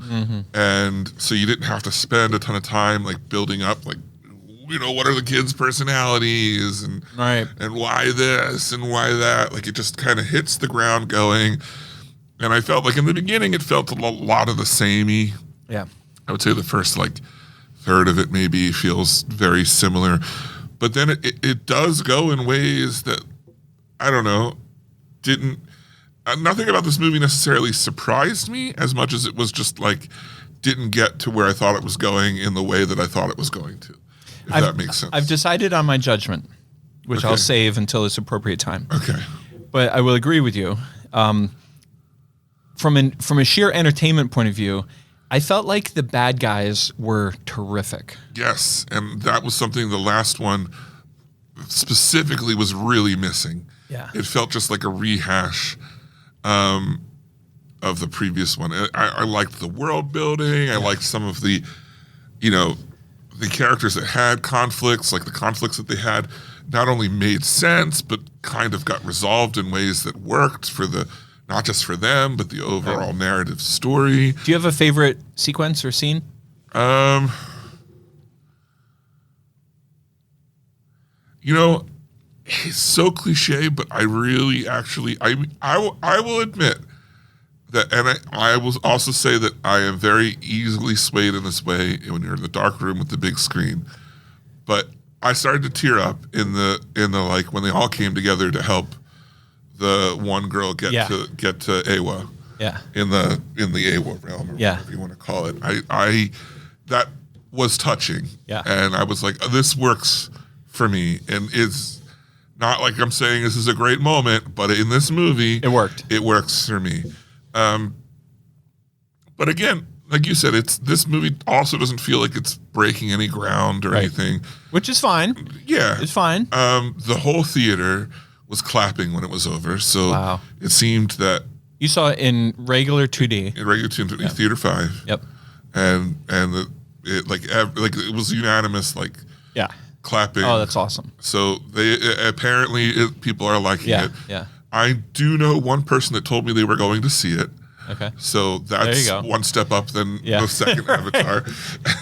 and so you didn't have to spend a ton of time like building up like, what are the kids' personalities and why this and why that. Like, it just kind of hits the ground going, and I felt like in the beginning it felt a lot of the samey. Yeah, I would say the first like third of it maybe feels very similar, but then it does go in ways that, I don't know, nothing about this movie necessarily surprised me as much as it was just like didn't get to where I thought it was going in the way that I thought it was going to, if that makes sense. I've decided on my judgment, which I'll save until it's appropriate time. Okay. But I will agree with you. From a sheer entertainment point of view, I felt like the bad guys were terrific. Yes, and that was something the last one specifically was really missing. Yeah. It felt just like a rehash of the previous one. I liked the world building. I liked some of the, the characters that had conflicts, like the conflicts that they had not only made sense, but kind of got resolved in ways that worked for not just for them, but the overall narrative story. Do you have a favorite sequence or scene? It's so cliche, but I really actually, I will admit that, and I will also say that I am very easily swayed in this way when you're in the dark room with the big screen. But I started to tear up in the like when they all came together to help the one girl get to Awa. Yeah. In the Awa realm, or whatever you want to call it. I that was touching. Yeah. And I was like, this works for me, and it's not like I'm saying this is a great moment, but in this movie, it worked. It works for me. But again, like you said, this movie also doesn't feel like it's breaking any ground or anything, which is fine. Yeah, it's fine. The whole theater was clapping when it was over, so it seemed that You saw it in regular 2D. in regular Theater 5. Yep. And it was unanimous, like Yeah. clapping. Oh, that's awesome. So people are liking Yeah. it. Yeah. I do know one person that told me they were going to see it. Okay. So you that's go. one step up than Yeah. the second Avatar.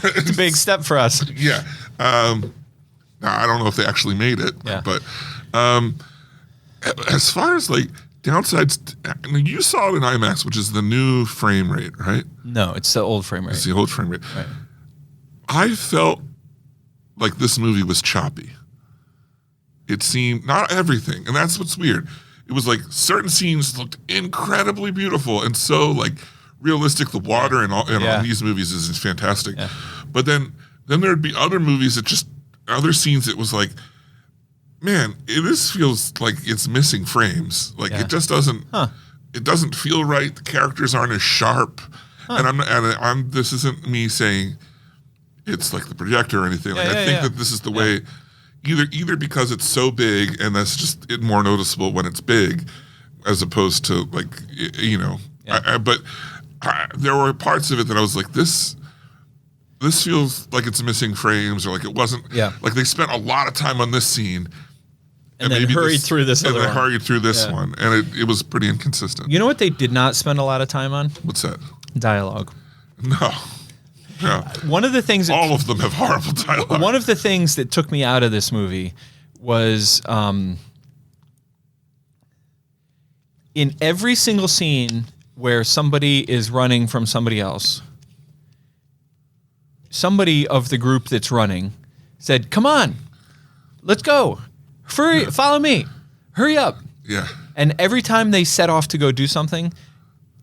It's a big step for us. Yeah. Now, I don't know if they actually made it, Yeah. but as far as like downsides, I mean, you saw it in IMAX, which is the new frame rate, right? No, it's the old frame rate. It's the old frame rate. Right. I felt like this movie was choppy. It seemed, not everything, and that's what's weird. It was like certain scenes looked incredibly beautiful and so like realistic. The water and all these movies is fantastic. Yeah. But then there'd be other movies that just, other scenes that was like, man, this feels like it's missing frames. Like Yeah. it just doesn't, it doesn't feel right. The characters aren't as sharp. And I'm this isn't me saying it's like the projector or anything. Like I think that this is the way, either because it's so big and that's just it more noticeable when it's big, as opposed to like but there were parts of it that I was like, this feels like it's missing frames, or like it wasn't. Yeah. Like they spent a lot of time on this scene, And then maybe hurried through this and other then one. hurried through this Yeah. one, and it was pretty inconsistent. You know what they did not spend a lot of time on? What's that? Dialogue. No. One of the things that All of them have horrible dialogue. one of the things that took me out of this movie was in every single scene where somebody is running from somebody else, somebody of the group that's running said, "Come on, let's go. Hurry, follow me. Hurry up." Yeah. And every time they set off to go do something,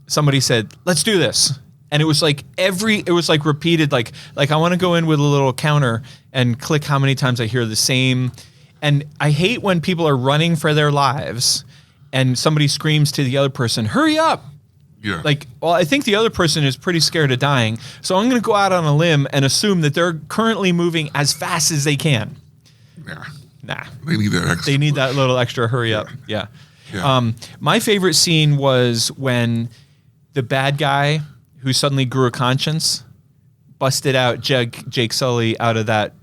somebody said, "Let's do this." And it was like repeated, like I want to go in with a little counter and click how many times I hear the same. And I hate when people are running for their lives and somebody screams to the other person, "Hurry up." Yeah. Like, well, I think the other person is pretty scared of dying. So I'm going to go out on a limb and assume that they're currently moving as fast as they can. Nah. They need that extra. They need that little extra hurry up. Yeah. Yeah. My favorite scene was when the bad guy who suddenly grew a conscience busted out Jake Sully out of that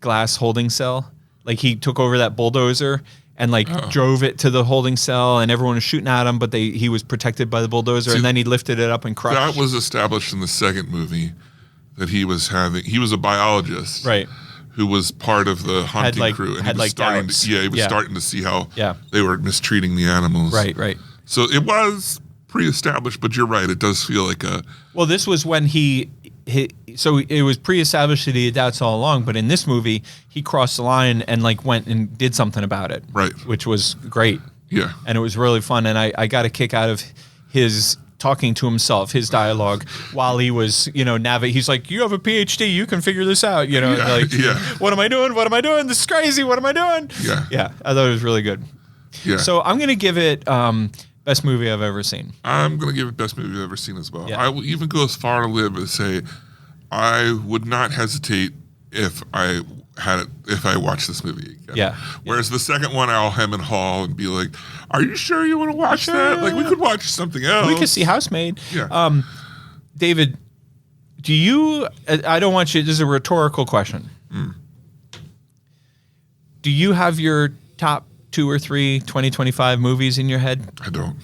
glass holding cell. Like he took over that bulldozer and drove it to the holding cell, and everyone was shooting at him, but he was protected by the bulldozer, and then he lifted it up and crushed. That was established in the second movie that he was a biologist. Right. Who was part of the hunting crew, and he was starting doubts. starting to see how Yeah. they were mistreating the animals. Right. So it was pre-established, but you're right. It does feel like a. Well, this was when so it was pre-established that he had doubts all along, but in this movie, he crossed the line and went and did something about it. Right. Which was great. Yeah. And it was really fun. And I got a kick out of his talking to himself, his dialogue, while he was, he's like, "You have a PhD, you can figure this out." What am I doing? What am I doing? This is crazy. What am I doing? Yeah. Yeah. I thought it was really good. Yeah. So I'm going to give it best movie I've ever seen. I'm going to give it best movie I've ever seen as well. Yeah. I will even go as far to live as say I would not hesitate if I watched this movie again. Yeah. Whereas the second one, I'll hem and haw and be like, "Are you sure you want to watch that? Like, we could watch something else. We could see Housemaid." Yeah. David, do you? I don't want you. This is a rhetorical question. Do you have your top 2 or 3 2025 movies in your head? I don't.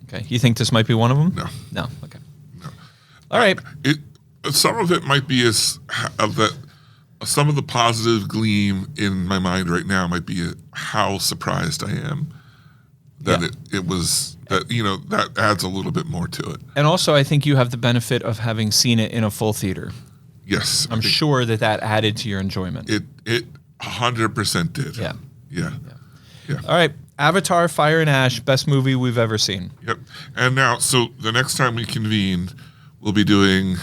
Okay. You think this might be one of them? No. No. Okay. No. All right. Some of it might be that some of the positive gleam in my mind right now might be how surprised I am that it was that that adds a little bit more to it. And also, I think you have the benefit of having seen it in a full theater. Yes, I'm sure that added to your enjoyment. It 100% did. Yeah. All right. Avatar: Fire and Ash, best movie we've ever seen. Yep. And now, so the next time we convene, we'll be doing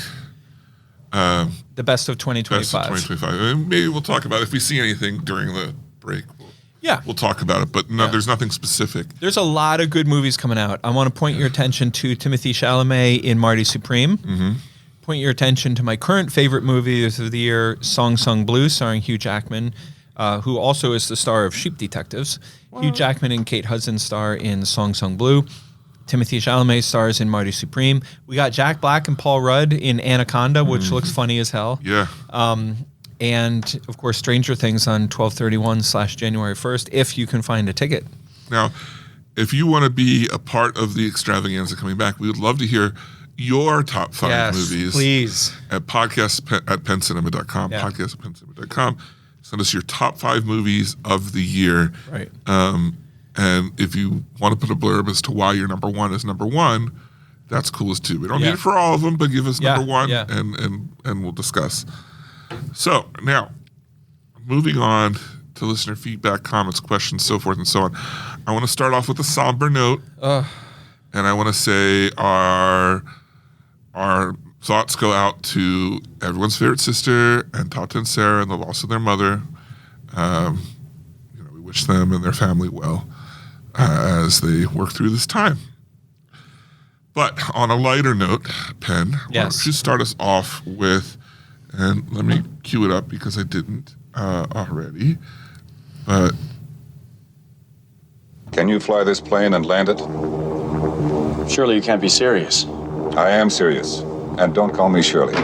the best of 2025. best of 2025. And maybe we'll talk about if we see anything during the break. We'll talk about it, but there's nothing specific. There's a lot of good movies coming out. I want to point your attention to Timothée Chalamet in Marty Supreme. Mm-hmm. Point your attention to my current favorite movie of the year, Song Sung Blue, starring Hugh Jackman, who also is the star of Sheep Detectives. Hugh Jackman and Kate Hudson star in Song Sung Blue. Timothée Chalamet stars in Marty Supreme. We got Jack Black and Paul Rudd in Anaconda, which looks funny as hell. Yeah. And of course, Stranger Things on 12/31/January 1st, if you can find a ticket. Now, if you want to be a part of the extravaganza coming back, we would love to hear your top 5 movies. Please. At podcast@pencinema.com. Yeah. Podcast@pencinema.com. Send us your top 5 movies of the year. Right. And if you want to put a blurb as to why your number 1 is number 1, that's cool as too. We don't need it for all of them, but give us number 1 and we'll discuss. So now, moving on to listener feedback, comments, questions, so forth and so on. I want to start off with a somber note. And I want to say our thoughts go out to everyone's favorite sister and Tata and Sarah and the loss of their mother. We wish them and their family well as they work through this time. But on a lighter note, Penn, why don't you start us off with, and let me cue it up because I didn't already, but... Can you fly this plane and land it? Surely you can't be serious. I am serious. And don't call me Shirley.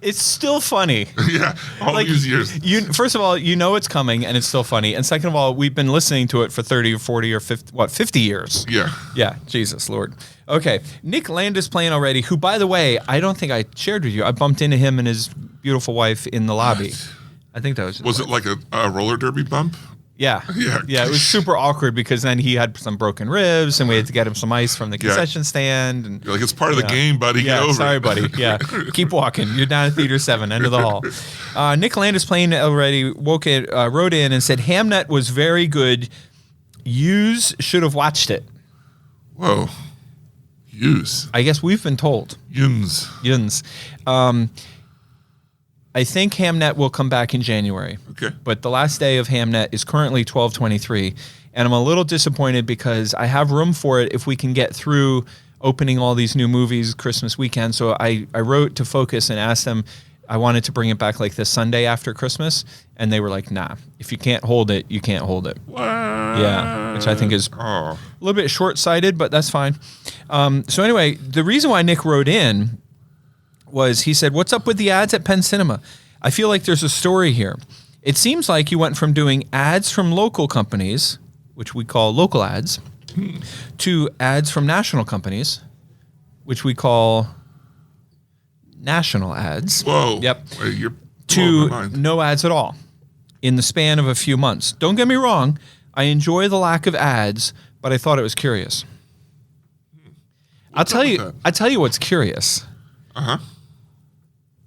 It's still funny. Yeah, all these years. First of all, you know it's coming, and it's still funny. And second of all, we've been listening to it for 30 or 40 or 50 years. Yeah. Yeah, Jesus, Lord. Okay, Nick Landis playing already, who, by the way, I don't think I shared with you. I bumped into him and his beautiful wife in the lobby. I think that was... Was it like a roller derby bump? Yeah. It was super awkward because then he had some broken ribs and we had to get him some ice from the concession stand. And you're like, it's part of the game, buddy. Get over sorry, it. buddy. Yeah. Keep walking. You're down at Theater 7, end of the hall. Nick Landis playing already wrote in and said, Hamnet was very good. Yous should have watched it. Whoa. Yous. I guess we've been told. Yuns. I think Hamnet will come back in January. Okay. But the last day of Hamnet is currently 12/23, and I'm a little disappointed because I have room for it if we can get through opening all these new movies Christmas weekend. So I wrote to Focus and asked them, I wanted to bring it back like the Sunday after Christmas, and they were like, nah, if you can't hold it, you can't hold it. What? Yeah, which I think is a little bit short-sighted, but that's fine. So anyway, the reason why Nick wrote in was he said, what's up with the ads at Penn Cinema? I feel like there's a story here. It seems like you went from doing ads from local companies, which we call local ads, to ads from national companies, which we call national ads. Whoa. Yep. Wait, you're to blowing my mind. no ads at all in the span of a few months. Don't get me wrong. I enjoy the lack of ads, but I thought it was curious. I'll tell you what's curious. Uh-huh.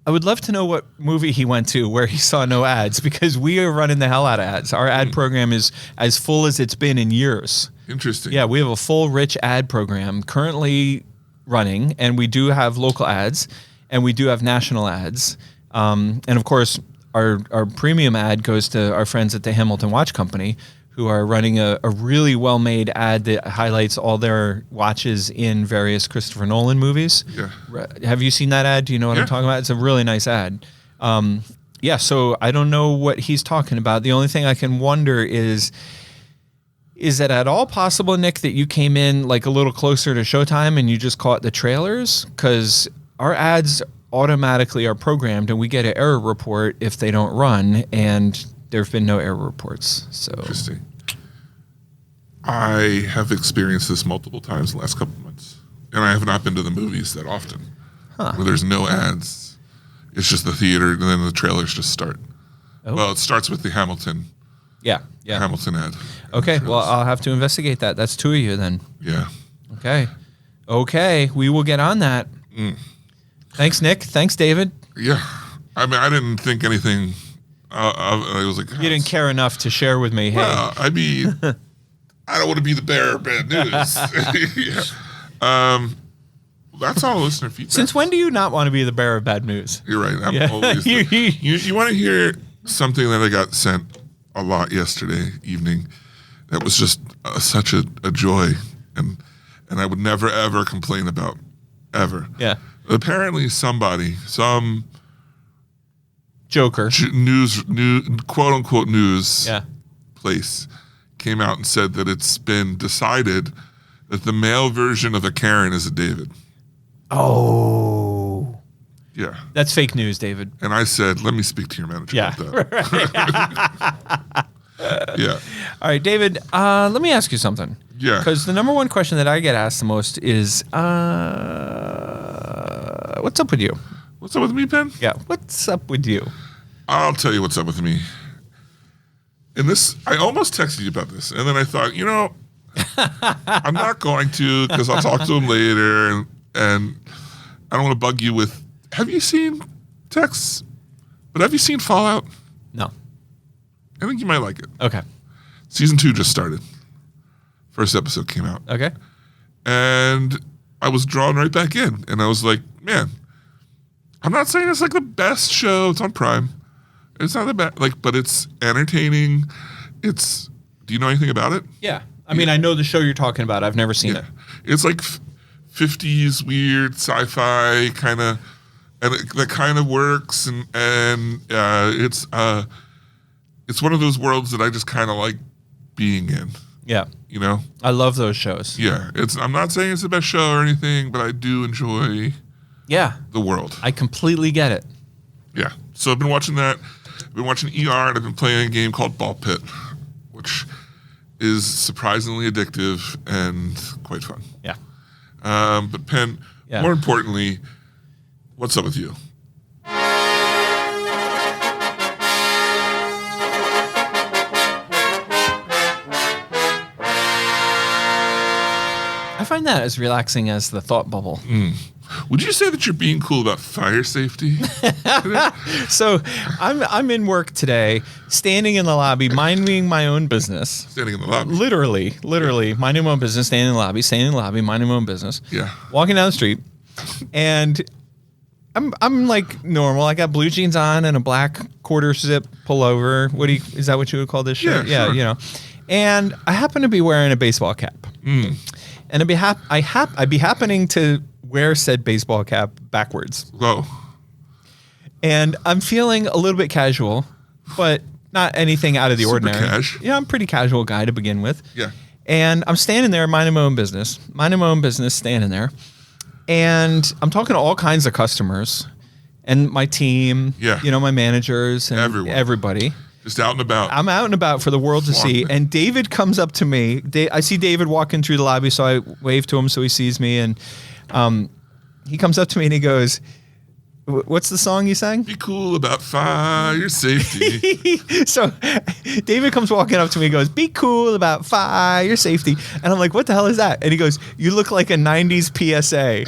I would love to know what movie he went to where he saw no ads, because we are running the hell out of ads. Our ad program is as full as it's been in years. Interesting. Yeah, we have a full, rich ad program currently running, and we do have local ads, and we do have national ads. And of course, our premium ad goes to our friends at the Hamilton Watch Company, who are running a really well-made ad that highlights all their watches in various Christopher Nolan movies. Yeah. Have you seen that ad? Do you know what I'm talking about? It's a really nice ad. So I don't know what he's talking about. The only thing I can wonder is it at all possible, Nick, that you came in like a little closer to showtime and you just caught the trailers? Because our ads automatically are programmed and we get an error report if they don't run, and there have been no error reports. So interesting. I have experienced this multiple times the last couple of months, and I have not been to the movies that often where there's no ads. It's just the theater, and then the trailers just start. Oh. Well, it starts with the Hamilton. Yeah. Hamilton ad. Okay, well, I'll have to investigate that. That's 2 of you then. Yeah. Okay, we will get on that. Thanks, Nick. Thanks, David. Yeah. I mean, I didn't think anything. I was like, you didn't care enough to share with me. Hey, well, I mean, I don't want to be the bearer of bad news. That's all listener feedback. Since when do you not want to be the bearer of bad news? You're right. I'm always. You want to hear something that I got sent a lot yesterday evening? That was just such a joy, and I would never ever complain about ever. Yeah. Apparently, some Joker news quote unquote news Yeah. place came out and said that it's been decided that the male version of a Karen is a David. Oh. Yeah. That's fake news, David. And I said, let me speak to your manager Yeah. about that. Yeah. All right, David, let me ask you something. Yeah. Because the number one question that I get asked the most is, what's up with you? What's up with me, Ben? Yeah, what's up with you? I'll tell you what's up with me. And this, I almost texted you about this. And then I thought, I'm not going to because I'll talk to him later. And I don't want to bug you with, have you seen Tex? But have you seen Fallout? No. I think you might like it. Okay. Season 2 just started. First episode came out. Okay. And I was drawn right back in. And I was like, man, I'm not saying it's like the best show. It's on Prime. It's not the best, but it's entertaining. Do you know anything about it? Yeah. I mean, I know the show you're talking about. I've never seen it. It's like 50s weird sci-fi kind of, and that kind of works. And it's one of those worlds that I just kind of like being in. Yeah. I love those shows. Yeah. I'm not saying it's the best show or anything, but I do enjoy the world. I completely get it. Yeah. So I've been watching that. I've been watching ER, and I've been playing a game called Ball Pit, which is surprisingly addictive and quite fun. Yeah. But Penn, more importantly, what's up with you? I find that as relaxing as the thought bubble. Would you say that you're being cool about fire safety? So I'm in work today, standing in the lobby, minding my own business. Standing in the lobby. Literally, minding my own business, standing in the lobby, minding my own business. Yeah. Walking down the street, and I'm like normal. I got blue jeans on and a black quarter zip pullover. Is that what you would call this shirt? Yeah, sure. And I happen to be wearing a baseball cap. And I'd be happening to wear said baseball cap backwards. Whoa. And I'm feeling a little bit casual, but not anything out of the ordinary. Cash. Yeah, I'm a pretty casual guy to begin with. Yeah. And I'm standing there minding my own business, standing there. And I'm talking to all kinds of customers and my team, my managers and everybody. Just out and about. I'm out and about for the world to see. And David comes up to me. I see David walking through the lobby, so I wave to him so he sees me. And he comes up to me and he goes, what's the song you sang? Be cool about fire safety. So David comes walking up to me and goes, be cool about fire safety. And I'm like, what the hell is that? And he goes, you look like a 90s PSA.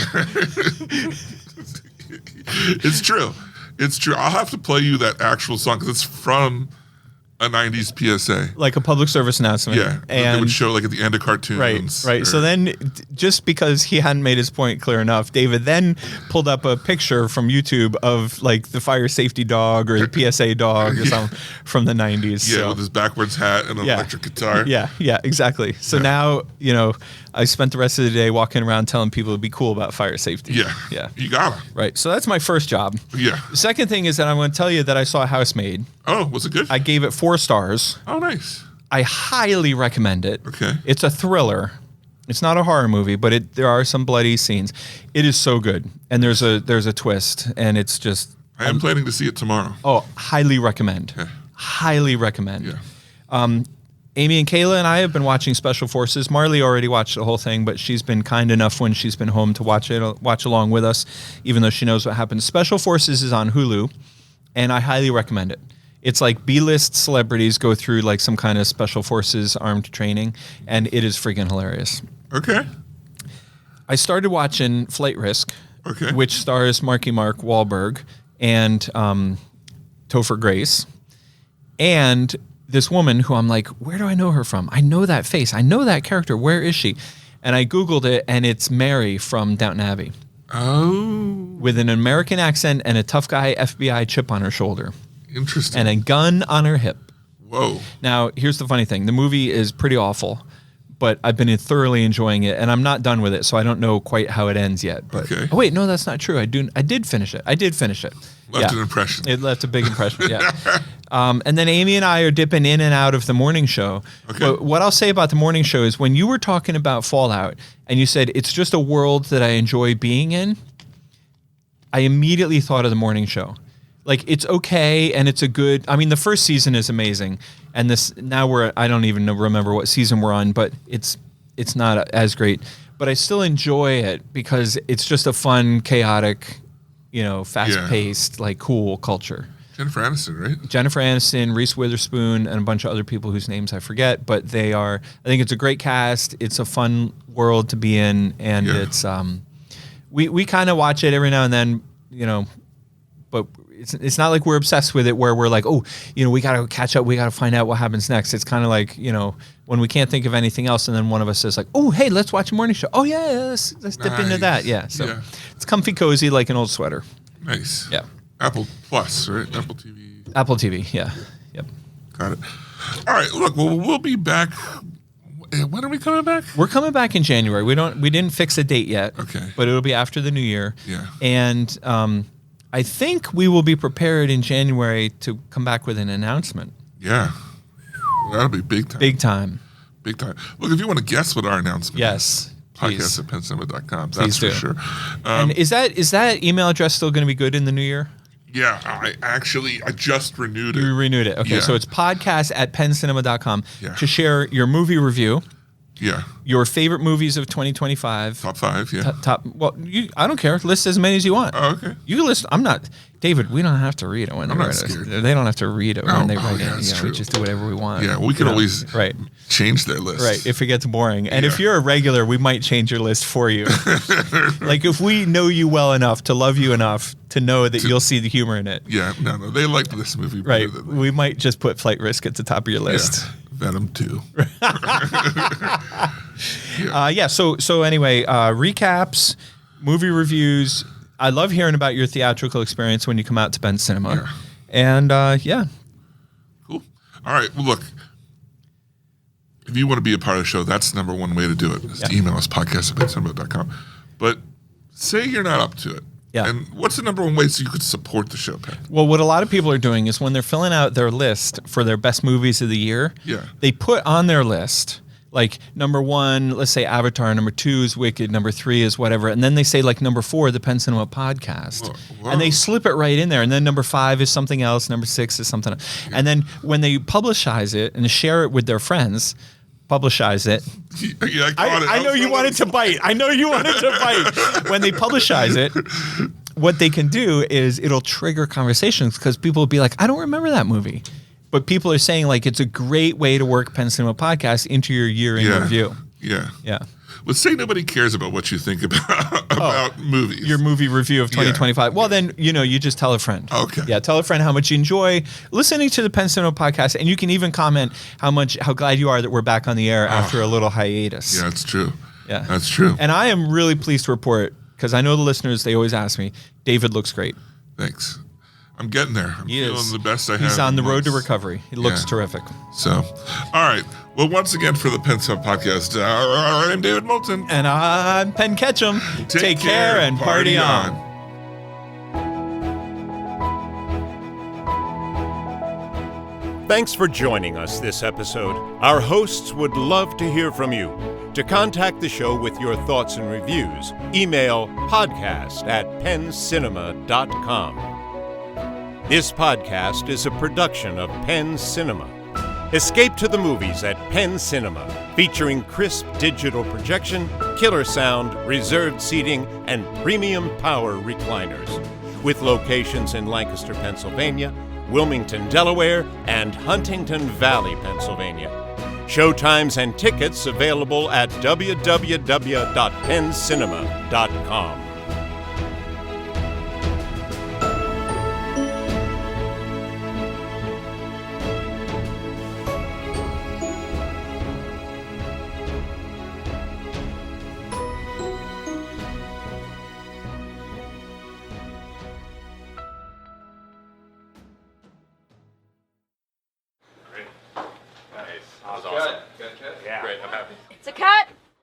It's true. It's true. I'll have to play you that actual song because it's from a 90s PSA. Like a public service announcement. Yeah. And they would show like at the end of cartoons. Right. So then just because he hadn't made his point clear enough, David then pulled up a picture from YouTube of like the fire safety dog or the PSA dog or something from the 90s. Yeah, with his backwards hat and an electric guitar. Yeah, exactly. So now, I spent the rest of the day walking around telling people to be cool about fire safety. Yeah. You got it. Right. So that's my first job. Yeah. The second thing is that I'm going to tell you that I saw Housemaid. Oh, was it good? I gave it 4 stars. Oh, nice. I highly recommend it. Okay. It's a thriller. It's not a horror movie, but there are some bloody scenes. It is so good. And there's a twist, and it's just... I am planning to see it tomorrow. Oh, highly recommend. Okay. Highly recommend. Yeah. Amy and Kayla and I have been watching Special Forces. Marley already watched the whole thing, but she's been kind enough when she's been home to watch along with us, even though she knows what happens. Special Forces is on Hulu, and I highly recommend it. It's like B-list celebrities go through like some kind of Special Forces armed training, and it is freaking hilarious. Okay. I started watching Flight Risk, which stars Marky Mark Wahlberg and Topher Grace, and this woman who I'm like, where do I know her from? I know that face. I know that character. Where is she? And I Googled it, and it's Mary from Downton Abbey. Oh. With an American accent and a tough guy FBI chip on her shoulder. Interesting. And a gun on her hip. Whoa. Now, here's the funny thing. The movie is pretty awful, but I've been thoroughly enjoying it, and I'm not done with it, so I don't know quite how it ends yet. But Okay. oh wait, no, that's not true. I did finish it. Left an impression. It left a big impression. Yeah. And then Amy and I are dipping in and out of the morning show. Okay. But what I'll say about the morning show is when you were talking about Fallout and you said it's just a world that I enjoy being in, I immediately thought of the morning show. Like, it's okay and it's a good. I mean, the first season is amazing, and I don't even remember what season we're on, but it's not as great. But I still enjoy it because it's just a fun, chaotic, fast-paced, like cool culture. Jennifer Aniston, right? Jennifer Aniston, Reese Witherspoon, and a bunch of other people whose names I forget, but they are. I think it's a great cast. It's a fun world to be in, and it's we kind of watch it every now and then, but it's not like we're obsessed with it where we're like, oh, we got to catch up, we got to find out what happens next. It's kind of like, when we can't think of anything else, and then one of us is like, oh, hey, let's watch a morning show. Oh yeah, let's dip into that. Yeah, so it's comfy, cozy, like an old sweater. Nice. Yeah. Apple Plus, right? Apple TV. Apple TV. Yeah. Yep. Got it. All right. Look, we'll be back. When are we coming back? We're coming back in January. We didn't fix a date yet. Okay. But it'll be after the new year. Yeah. And I think we will be prepared in January to come back with an announcement. Yeah. That'll be big time. Big time. Big time. Look, if you want to guess what our announcement Yes. is, Please. podcast at pencinema.com. Please That's do. for sure. And is that email address still going to be good in the new year? Yeah, I just renewed it. You renewed it. Okay, Yeah. so it's podcast@pencinema.com Yeah. to share your movie review, Yeah. your favorite movies of 2025. Top 5, yeah. I don't care. List as many as you want. Oh, okay. You can list. I'm not, David, we don't have to read it when they I'm not write scared. it. They don't have to read it when they write yeah, it. that's We true. just do whatever we want. Yeah, we can always Right. change their list. Right, if it gets boring. And if Yeah. you're a regular, we might change your list for you. Like if we know you well enough to love you enough to know that you'll see the humor in it. Yeah, no, they liked this movie better Right. than We might just put Flight Risk at the top of your list. Yeah. Venom 2. So anyway, recaps, movie reviews. I love hearing about your theatrical experience when you come out to Penn Cinema. Yeah. And Cool. All right. Well, look, if you want to be a part of the show, that's the number one way to do it. Is to email us, podcast@pencinema.com. But say you're not up to it. Yeah. And what's the number one way so you could support the show, Penn? Well, what a lot of people are doing is when they're filling out their list for their best movies of the year, they put on their list like number 1, let's say Avatar, number 2 is Wicked, number 3 is whatever, and then they say like number 4, the Penn Cinema podcast, and they slip it right in there, and then number 5 is something else, number 6 is something else, and then when they publicize it and share it with their friends. Publicize it. Yeah, I know you wanted to bite. I know you wanted to bite. When they publicize it, what they can do is it'll trigger conversations because people will be like, I don't remember that movie. But people are saying like it's a great way to work Penn Cinema Podcast into your year in review. Yeah. Yeah. Let's say nobody cares about what you think about movies. Your movie review of 2025. Well, then, you just tell a friend. Okay. Yeah, tell a friend how much you enjoy listening to the Penn Cinema Podcast. And you can even comment how glad you are that we're back on the air after a little hiatus. Yeah, that's true. Yeah. That's true. And I am really pleased to report, because I know the listeners, they always ask me, David looks great. Thanks. I'm getting there. I'm He feeling is. the best I have. He's on the in road to months. recovery. He looks terrific. So, all right. Well, once again for the Penn Cinema Podcast, I'm David Moulton. And I'm Penn Ketchum. Take care and party on. Thanks for joining us this episode. Our hosts would love to hear from you. To contact the show with your thoughts and reviews, email podcast@penncinema.com. This podcast is a production of Penn Cinema. Escape to the movies at Penn Cinema, featuring crisp digital projection, killer sound, reserved seating, and premium power recliners. With locations in Lancaster, Pennsylvania, Wilmington, Delaware, and Huntington Valley, Pennsylvania. Showtimes and tickets available at www.penncinema.com. Nice. That was awesome. Good. Yeah. Great. I'm happy. Sakai!